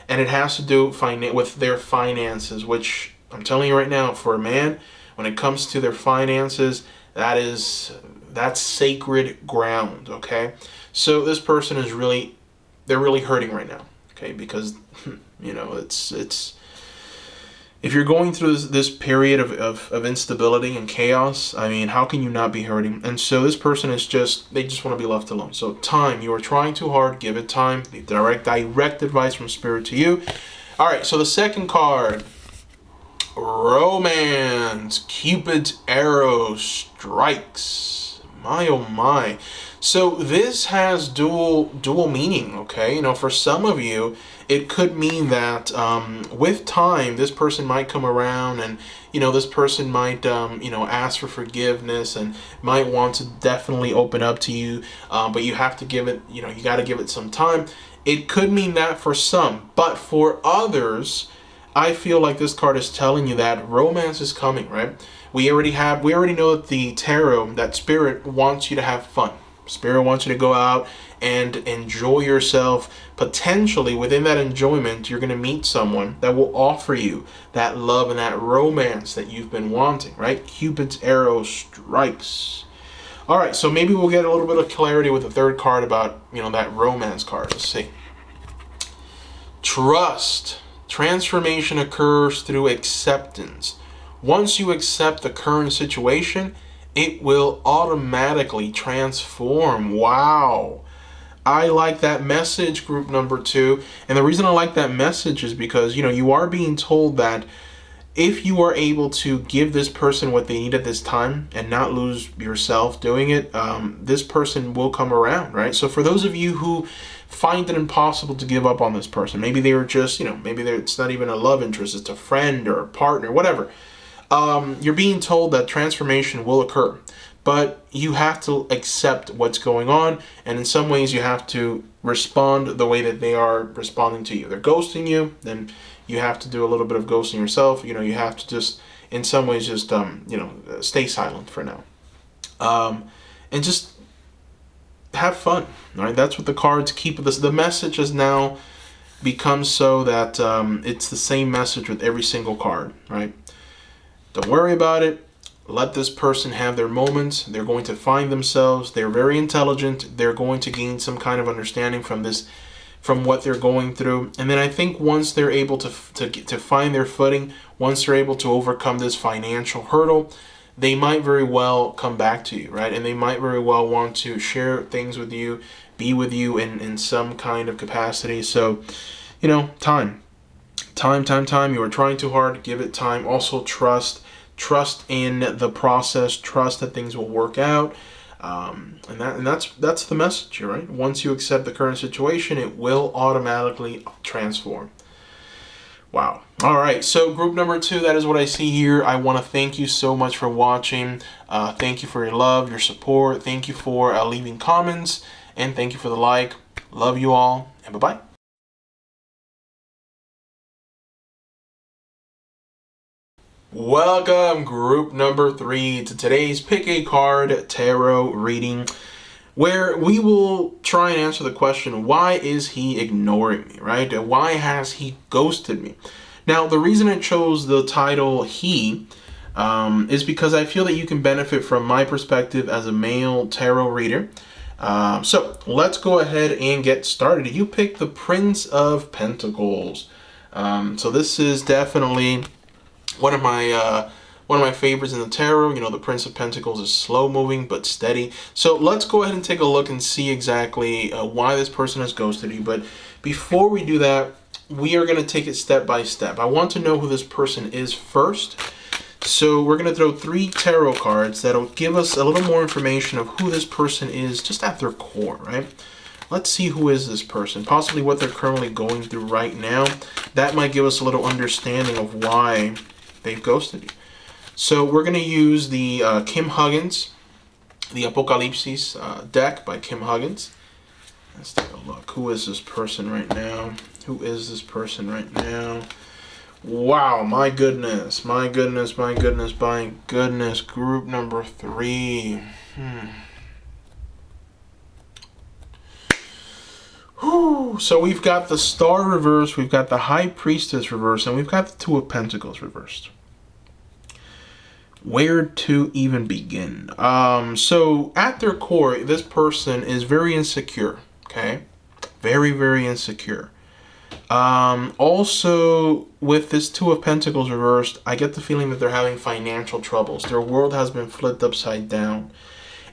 and it has to do with their finances, which I'm telling you right now, for a man, when it comes to their finances, that's sacred ground, okay? So this person is they're really hurting right now, okay? Because it's if you're going through this period of instability and chaos, I mean, how can you not be hurting? And so this person they just want to be left alone. So time, you are trying too hard, give it time. The direct advice from Spirit to you. All right, so the second card, Romance, Cupid's arrow strikes. My oh my. So this has dual meaning, okay? For some of you, it could mean that with time, this person might come around and, this person might, ask for forgiveness and might want to definitely open up to you. But you have to give it, you got to give it some time. It could mean that for some, but for others, I feel like this card is telling you that romance is coming, right? We already know that the tarot, that Spirit wants you to have fun. Spirit wants you to go out and enjoy yourself. Potentially within that enjoyment, you're going to meet someone that will offer you that love and that romance that you've been wanting, right? Cupid's arrow strikes. All right, so maybe we'll get a little bit of clarity with the third card about, that romance card. Let's see. Trust. Transformation occurs through acceptance. Once you accept the current situation, it will automatically transform. Wow. I like that message, group number 2. And the reason I like that message is because, you are being told that if you are able to give this person what they need at this time and not lose yourself doing it, this person will come around, right? So for those of you who find it impossible to give up on this person, maybe they were just, it's not even a love interest, it's a friend or a partner, whatever. You're being told that transformation will occur, but you have to accept what's going on, and in some ways you have to respond the way that they are responding to you. They're ghosting you, then you have to do a little bit of ghosting yourself. You have to just, in some ways, just stay silent for now, and just have fun. All right, that's what the cards keep with us. The message has now become so that it's the same message with every single card. Right. Don't worry about it. Let this person have their moments. They're going to find themselves. They're very intelligent. They're going to gain some kind of understanding from this, from what they're going through. And then I think once they're able to find their footing, once they're able to overcome this financial hurdle, they might very well come back to you, right? And they might very well want to share things with you, be with you in some kind of capacity. So, time. You are trying too hard. Give it time. Also trust in the process. Trust that things will work out. And that's the message here, right? Once you accept the current situation, it will automatically transform. Wow. All right. So group number 2, that is what I see here. I want to thank you so much for watching. Thank you for your love, your support. Thank you for leaving comments, and thank you for the like. Love you all, and bye-bye. Welcome, group number 3, to today's Pick a Card Tarot reading, where we will try and answer the question, why is he ignoring me, right? Why has he ghosted me? Now, the reason I chose the title he is because I feel that you can benefit from my perspective as a male tarot reader. So let's go ahead and get started. You picked the Prince of Pentacles. So this is definitely one of my favorites in the tarot. The Prince of Pentacles is slow moving but steady. So let's go ahead and take a look and see exactly why this person has ghosted you. But before we do that, we are going to take it step by step. I want to know who this person is first. So we're going to throw 3 tarot cards that'll give us a little more information of who this person is just at their core, right? Let's see who is this person, possibly what they're currently going through right now. That might give us a little understanding of why they've ghosted you. So we're going to use the Kim Huggins, the Apocalypsis deck by Kim Huggins. Let's take a look. Who is this person right now? Who is this person right now? Wow, my goodness. Group number 3. So we've got the Star reversed, we've got the High Priestess reversed, and we've got the Two of Pentacles reversed. Where to even begin? So at their core, this person is very insecure, okay? Very, very insecure. Also, with this Two of Pentacles reversed, I get the feeling that they're having financial troubles. Their world has been flipped upside down.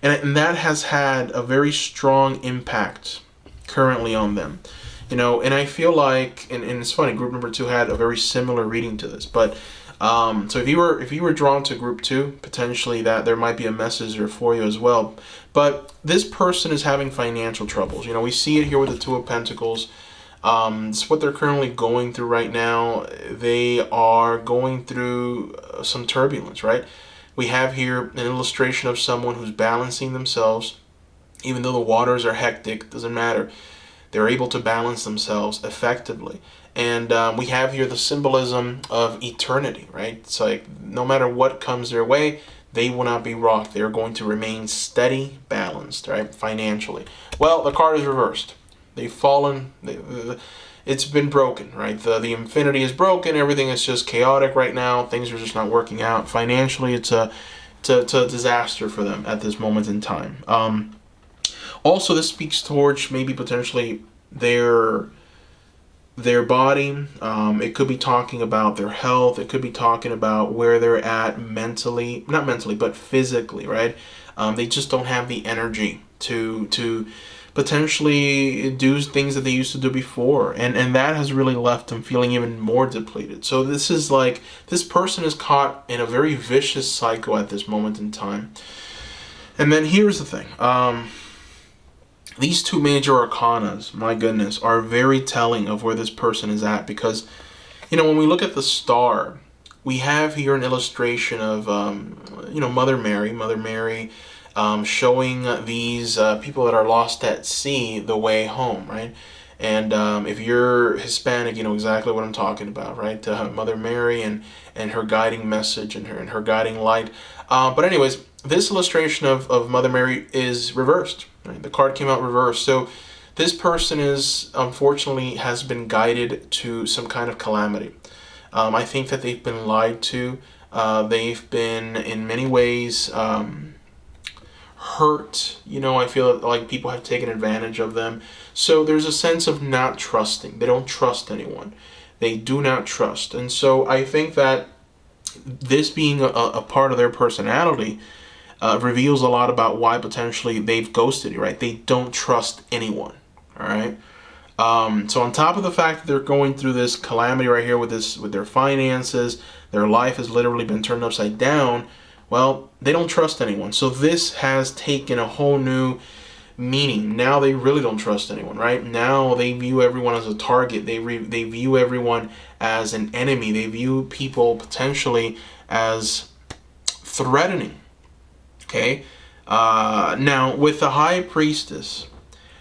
And that has had a very strong impact currently on them. And I feel like, and it's funny, group number 2 had a very similar reading to this. But so if you were drawn to group 2, potentially that there might be a message there for you as well. But this person is having financial troubles. We see it here with the Two of Pentacles. It's what they're currently going through right now. They are going through some turbulence, right? We have here an illustration of someone who's balancing themselves. Even though the waters are hectic, it doesn't matter. They're able to balance themselves effectively. And we have here the symbolism of eternity, right? It's like no matter what comes their way, they will not be rocked. They're going to remain steady, balanced, right? Financially. Well, the card is reversed. They've fallen. It's been broken, right? The infinity is broken. Everything is just chaotic right now. Things are just not working out. Financially, it's a disaster for them at this moment in time. Also, this speaks towards maybe potentially their their body. It could be talking about their health. It could be talking about where they're at mentally, not mentally, but physically, right? They just don't have the energy to potentially do things that they used to do before, and that has really left them feeling even more depleted. So this is like, this person is caught in a very vicious cycle at this moment in time. And then here's the thing. These two major arcanas, my goodness, are very telling of where this person is at, because, when we look at the star, we have here an illustration of, Mother Mary, showing these people that are lost at sea the way home, right? And if you're Hispanic, you know exactly what I'm talking about, right? Mother Mary and her guiding message and her guiding light. But anyways, this illustration of Mother Mary is reversed. Right? The card came out reversed. So this person is, unfortunately, has been guided to some kind of calamity. I think that they've been lied to. They've been, in many ways, hurt. I feel like people have taken advantage of them. So there's a sense of not trusting. They don't trust anyone. They do not trust. And so I think that this being a part of their personality reveals a lot about why potentially they've ghosted you, right? They don't trust anyone, all right? So on top of the fact that they're going through this calamity right here with their finances, their life has literally been turned upside down, well, they don't trust anyone. So this has taken a whole new meaning. Now they really don't trust anyone, right? Now they view everyone as a target. They view everyone as an enemy. They view people potentially as threatening. Okay. Now with the High Priestess,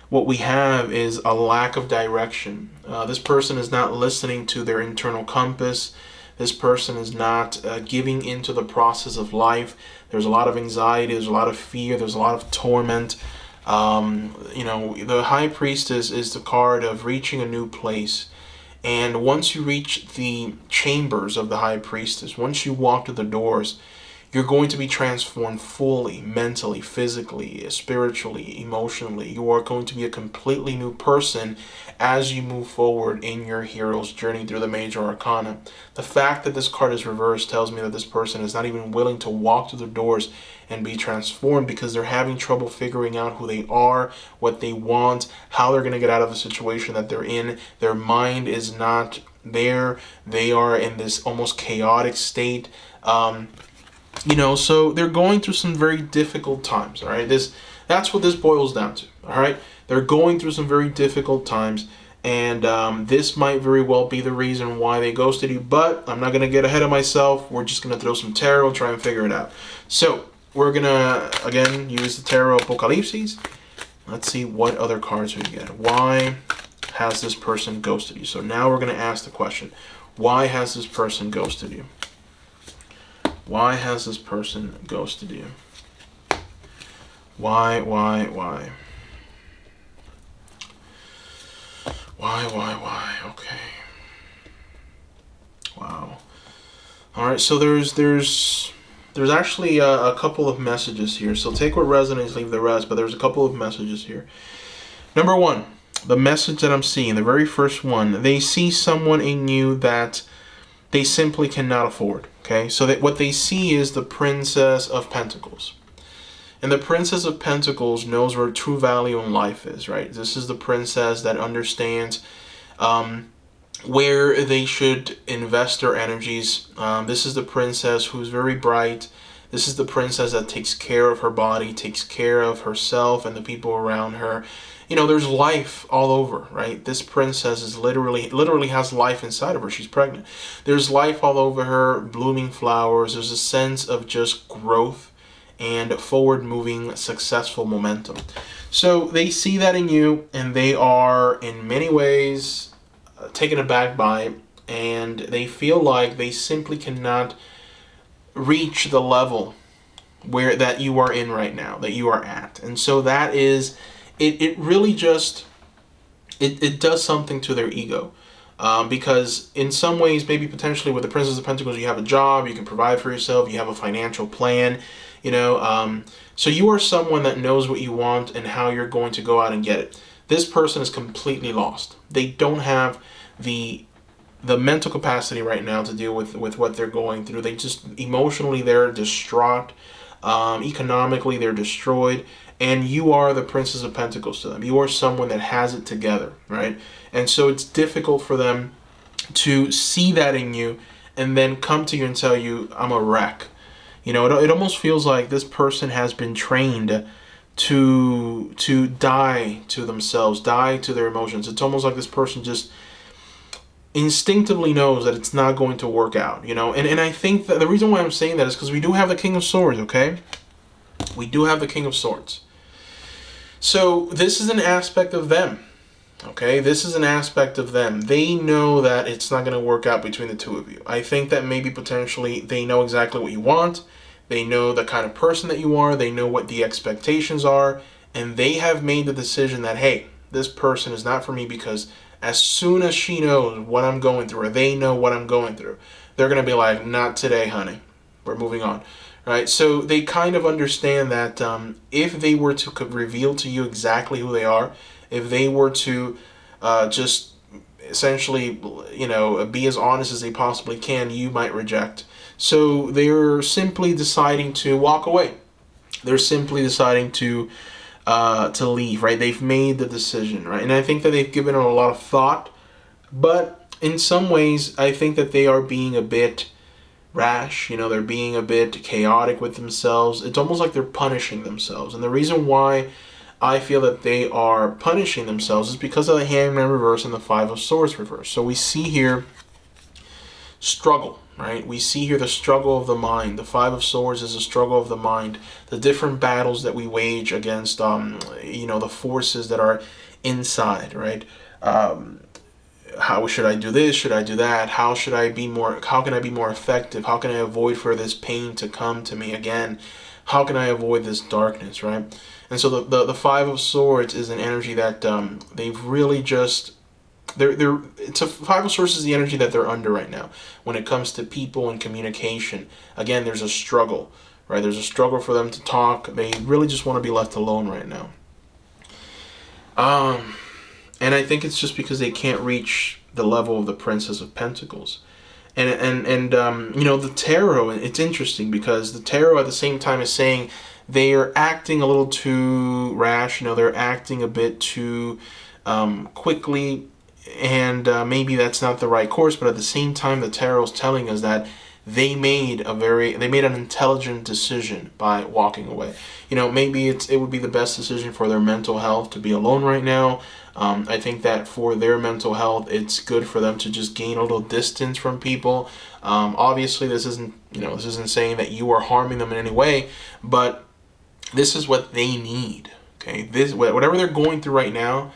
what we have is a lack of direction. This person is not listening to their internal compass. This person is not giving into the process of life. There's a lot of anxiety. There's a lot of fear. There's a lot of torment. The High Priestess is the card of reaching a new place. And once you reach the chambers of the High Priestess, once you walk through the doors, you're going to be transformed fully, mentally, physically, spiritually, emotionally. You are going to be a completely new person as you move forward in your hero's journey through the major arcana. The fact that this card is reversed tells me that this person is not even willing to walk through the doors and be transformed, because they're having trouble figuring out who they are, what they want, how they're going to get out of the situation that they're in. Their mind is not there. They are in this almost chaotic state. So they're going through some very difficult times, all right? That's what this boils down to, all right? They're going through some very difficult times, and this might very well be the reason why they ghosted you, but I'm not going to get ahead of myself. We're just going to throw some tarot and try and figure it out. So we're going to, again, use the Tarot Apocalypses. Let's see what other cards we get. Why has this person ghosted you? So now we're going to ask the question, why has this person ghosted you? Why has this person ghosted you? Why? Why? Okay. Wow. All right. So there's actually a couple of messages here. So take what resonates, leave the rest. But there's a couple of messages here. Number one, the message that I'm seeing, the very first one, they see someone in you that they simply cannot afford. Okay, so that what they see is the Princess of Pentacles. And the Princess of Pentacles knows where true value in life is, right? This is the princess that understands where they should invest their energies. This is the princess who's very bright. This is the princess that takes care of her body, takes care of herself and the people around her. There's life all over, right? This princess is literally has life inside of her. She's pregnant. There's life all over her, blooming flowers. There's a sense of just growth and forward-moving, successful momentum. So they see that in you, and they are, in many ways, taken aback by it, and they feel like they simply cannot reach the level that you are in right now, that you are at. And so that is... It really just, it does something to their ego. Because in some ways, maybe potentially with the Princess of Pentacles, you have a job, you can provide for yourself, you have a financial plan, so you are someone that knows what you want and how you're going to go out and get it. This person is completely lost. They don't have the mental capacity right now to deal with what they're going through. They just emotionally they're distraught. Economically they're destroyed. And you are the Princess of Pentacles to them. You are someone that has it together, right? And so it's difficult for them to see that in you and then come to you and tell you, I'm a wreck. You know, it almost feels like this person has been trained to die to themselves, die to their emotions. It's almost like this person just instinctively knows that it's not going to work out, you know? And I think that the reason why I'm saying that is because we do have the King of Swords, okay? We do have the King of Swords. So this is an aspect of them, okay? This is an aspect of them. They know that it's not going to work out between the two of you. I think that maybe potentially they know exactly what you want. They know the kind of person that you are. They know what the expectations are. And they have made the decision that, hey, this person is not for me, because as soon as she knows what I'm going through, or they know what I'm going through, they're going to be like, not today, honey. We're moving on. Right? So they kind of understand that if they were to reveal to you exactly who they are, if they were to just essentially, you know, be as honest as they possibly can, you might reject. So they're simply deciding to walk away. They're simply deciding to leave, right? They've made the decision, right? And I think that they've given it a lot of thought, but in some ways, I think that they are being a bit rash, you know, they're being a bit chaotic with themselves. It's almost like they're punishing themselves. And the reason why I feel that they are punishing themselves is because of the Hangman reverse and the Five of Swords reverse. So we see here struggle, right? We see here the struggle of the mind. The Five of Swords is a struggle of the mind. The different battles that we wage against, you know, the forces that are inside, right? How should I do this? Should I do that? How can I be more effective? How can I avoid for this pain to come to me again? How can I avoid this darkness, right? And so the Five of Swords is an energy that they've really just it's a Five of Swords is the energy that they're under right now when it comes to people and communication. Again, there's a struggle, right? There's a struggle for them to talk. They really just want to be left alone right now. And I think it's just because they can't reach the level of the Princess of Pentacles. And you know, the tarot, it's interesting because the tarot at the same time is saying they are acting a little too rash, you know, they're acting a bit too quickly, and maybe that's not the right course, but at the same time the tarot is telling us that they made an intelligent decision by walking away. You know, maybe it would be the best decision for their mental health to be alone right now. I think that for their mental health, it's good for them to just gain a little distance from people. Obviously, this isn't saying that you are harming them in any way, but this is what they need. Okay, whatever they're going through right now,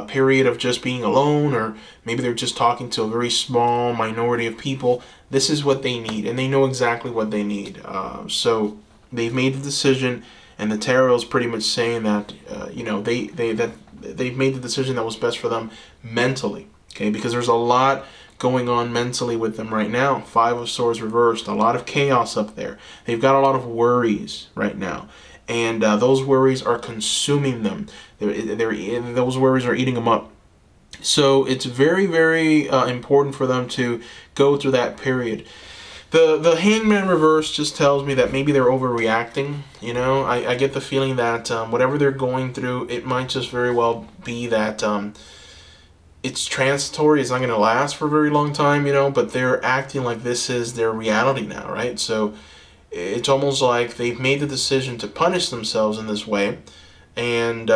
period of just being alone, or maybe they're just talking to a very small minority of people. This is what they need, and they know exactly what they need. So they've made the decision, and the tarot is pretty much saying that you know, they've made the decision that was best for them mentally. Okay, because there's a lot going on mentally with them right now. Five of Swords reversed, a lot of chaos up there. They've got a lot of worries right now, and those worries are consuming them. Those worries are eating them up. So it's very, very important for them to go through that period. The Hangman reverse just tells me that maybe they're overreacting. You know, I get the feeling that whatever they're going through, it might just very well be that it's transitory. It's not going to last for a very long time, you know, but they're acting like this is their reality now, right? So it's almost like they've made the decision to punish themselves in this way, and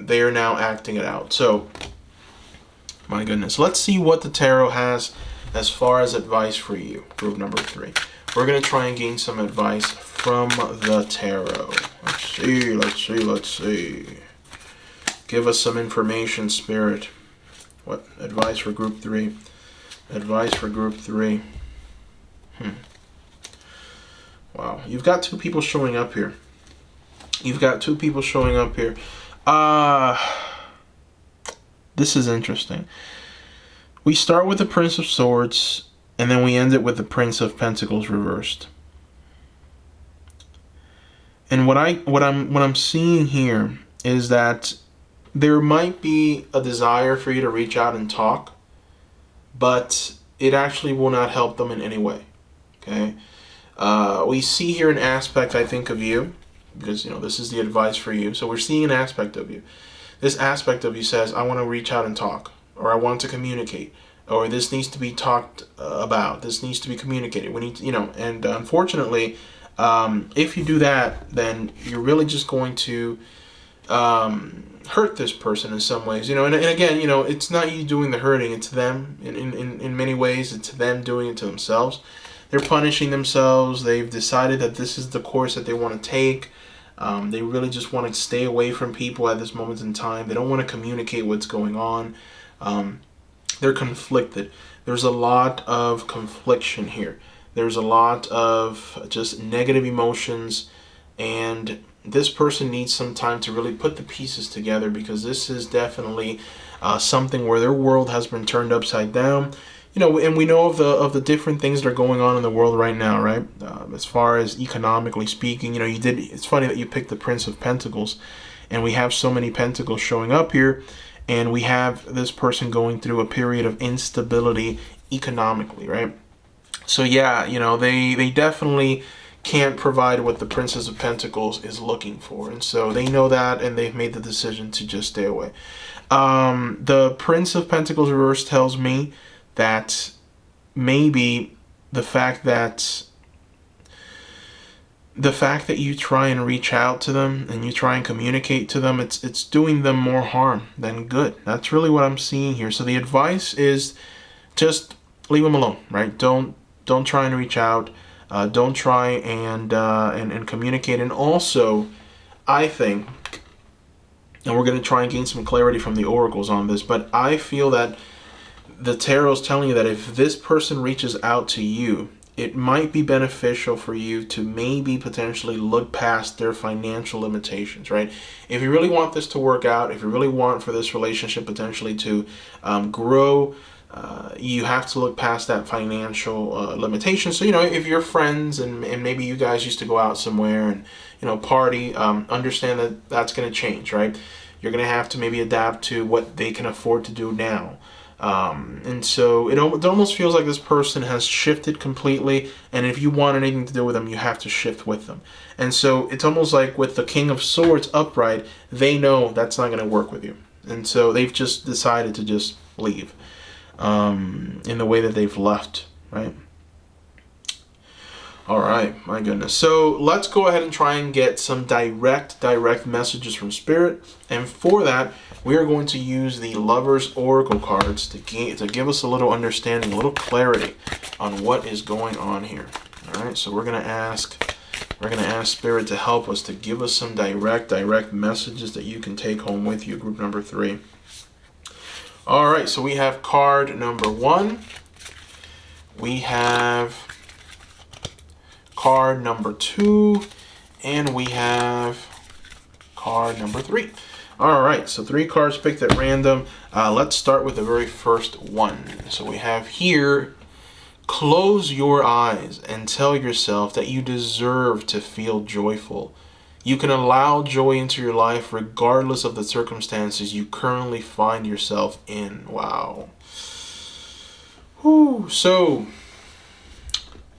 they are now acting it out. So, my goodness, let's see what the tarot has as far as advice for you. Group number 3. We're going to try and gain some advice from the tarot. Let's see. Give us some information, Spirit. What? Advice for group 3. Advice for group 3. Wow. You've got 2 people showing up here. This is interesting. We start with the Prince of Swords, and then we end it with the Prince of Pentacles reversed. And what I'm seeing here is that there might be a desire for you to reach out and talk, but it actually will not help them in any way. Okay. We see here an aspect, I think, of you, because, this is the advice for you. So we're seeing an aspect of you. This aspect of you says, I want to reach out and talk, or I want to communicate, or this needs to be talked about. This needs to be communicated. We need to, and unfortunately, if you do that, then you're really just going to hurt this person in some ways. And again, it's not you doing the hurting, it's them. In many ways, it's them doing it to themselves. They're punishing themselves. They've decided that this is the course that they want to take. They really just want to stay away from people at this moment in time. They don't want to communicate what's going on. They're conflicted. There's a lot of confliction here. There's a lot of just negative emotions, and this person needs some time to really put the pieces together, because this is definitely something where their world has been turned upside down. And we know of the different things that are going on in the world right now, right? As far as economically speaking, it's funny that you picked the Prince of Pentacles, and we have so many pentacles showing up here, and we have this person going through a period of instability economically, right? So yeah, they definitely can't provide what the Princess of Pentacles is looking for, and so they know that, and they've made the decision to just stay away. The Prince of Pentacles reverse tells me that maybe the fact that you try and reach out to them and you try and communicate to them, it's doing them more harm than good. That's really what I'm seeing here. So the advice is just leave them alone, right? Don't try and reach out. Don't try and communicate. And also, I think, and we're going to try and gain some clarity from the oracles on this, but I feel that the tarot is telling you that if this person reaches out to you, it might be beneficial for you to maybe potentially look past their financial limitations, right? If you really want this to work out, if you really want for this relationship potentially to grow, you have to look past that financial limitation. So, if you're friends and maybe you guys used to go out somewhere and, party, understand that that's going to change, right? You're going to have to maybe adapt to what they can afford to do now. And so it almost feels like this person has shifted completely, and if you want anything to do with them, you have to shift with them. And so it's almost like with the King of Swords upright, they know that's not going to work with you, and so they've just decided to just leave in the way that they've left, right? All right, my goodness. So let's go ahead and try and get some direct messages from Spirit. And for that, we are going to use the Lover's Oracle cards to give us a little understanding, a little clarity on what is going on here. All right, so we're going to ask Spirit to help us, to give us some direct messages that you can take home with you, group number 3. All right, so we have card number 1. We have card number 2, and we have card number 3. All right, so 3 cards picked at random. Let's start with the very first one. So we have here, close your eyes and tell yourself that you deserve to feel joyful. You can allow joy into your life regardless of the circumstances you currently find yourself in. Wow. Whew. So,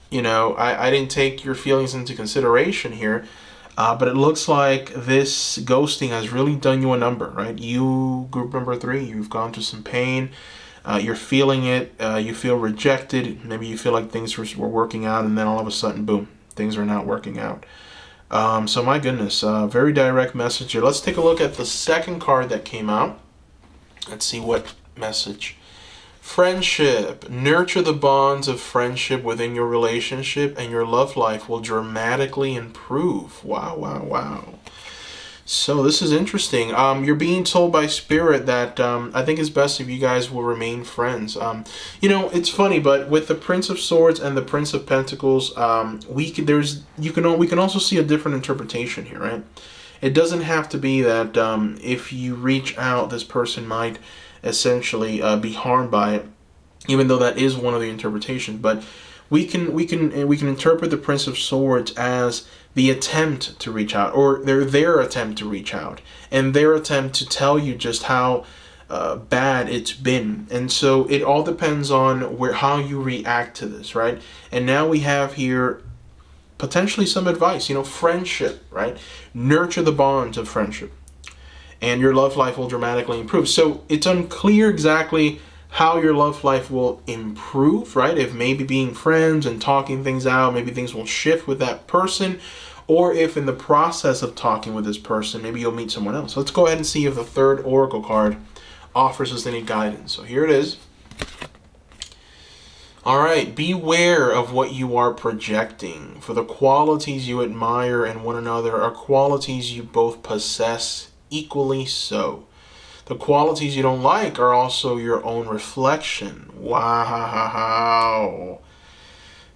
I didn't take your feelings into consideration here, but it looks like this ghosting has really done you a number, right? You, group number 3, you've gone through some pain. You're feeling it. You feel rejected. Maybe you feel like things were working out, and then all of a sudden, boom, things are not working out. So my goodness, very direct message here. Let's take a look at the second card that came out. Let's see what message. Friendship. Nurture the bonds of friendship within your relationship, and your love life will dramatically improve. Wow, wow, wow. So this is interesting. You're being told by Spirit that I think it's best if you guys will remain friends. It's funny, but with the Prince of Swords and the Prince of Pentacles, we can also see a different interpretation here, right? It doesn't have to be that if you reach out, this person might essentially be harmed by it, even though that is one of the interpretations. But we can interpret the Prince of Swords as the attempt to reach out, or their attempt to reach out, and their attempt to tell you just how bad it's been. And so it all depends on how you react to this, right? And now we have here potentially some advice, friendship, right? Nurture the bonds of friendship, and your love life will dramatically improve. So it's unclear exactly how your love life will improve, right? If maybe being friends and talking things out, maybe things will shift with that person, or if in the process of talking with this person, maybe you'll meet someone else. Let's go ahead and see if the third oracle card offers us any guidance. So here it is. All right, beware of what you are projecting, for the qualities you admire in one another are qualities you both possess equally so. The qualities you don't like are also your own reflection. Wow.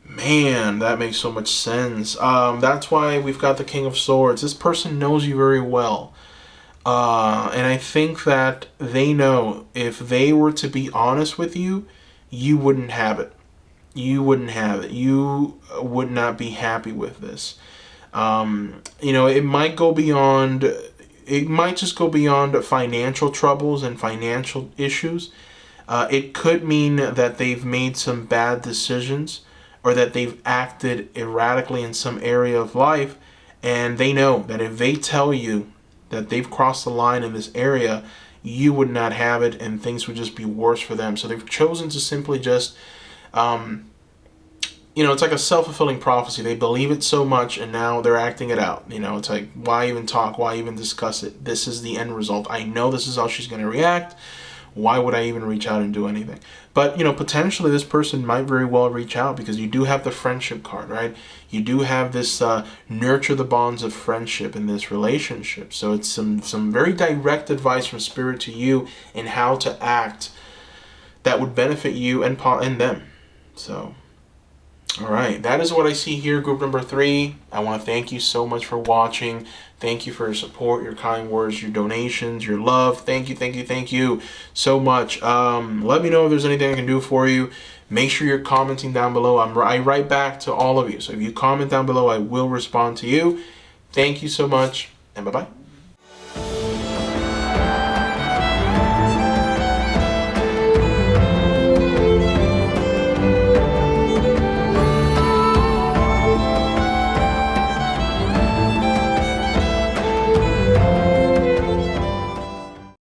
Man, that makes so much sense. That's why we've got the King of Swords. This person knows you very well. And I think that they know if they were to be honest with you, you wouldn't have it. You wouldn't have it. You would not be happy with this. It might go beyond, it might just go beyond financial troubles and financial issues. It could mean that they've made some bad decisions, or that they've acted erratically in some area of life, and they know that if they tell you that they've crossed the line in this area, you would not have it, and things would just be worse for them. So they've chosen to simply just, it's like a self-fulfilling prophecy. They believe it so much, and now they're acting it out. It's like, why even talk? Why even discuss it? This is the end result. I know this is how she's going to react. Why would I even reach out and do anything? But, potentially this person might very well reach out, because you do have the friendship card, right? You do have this nurture the bonds of friendship in this relationship. So it's some very direct advice from Spirit to you in how to act that would benefit you and them. So, all right, that is what I see here, group number 3. I want to thank you so much for watching. Thank you for your support, your kind words, your donations, your love. Thank you so much. Let me know if there's anything I can do for you. Make sure you're commenting down below. I write back to all of you. So if you comment down below, I will respond to you. Thank you so much, and bye-bye.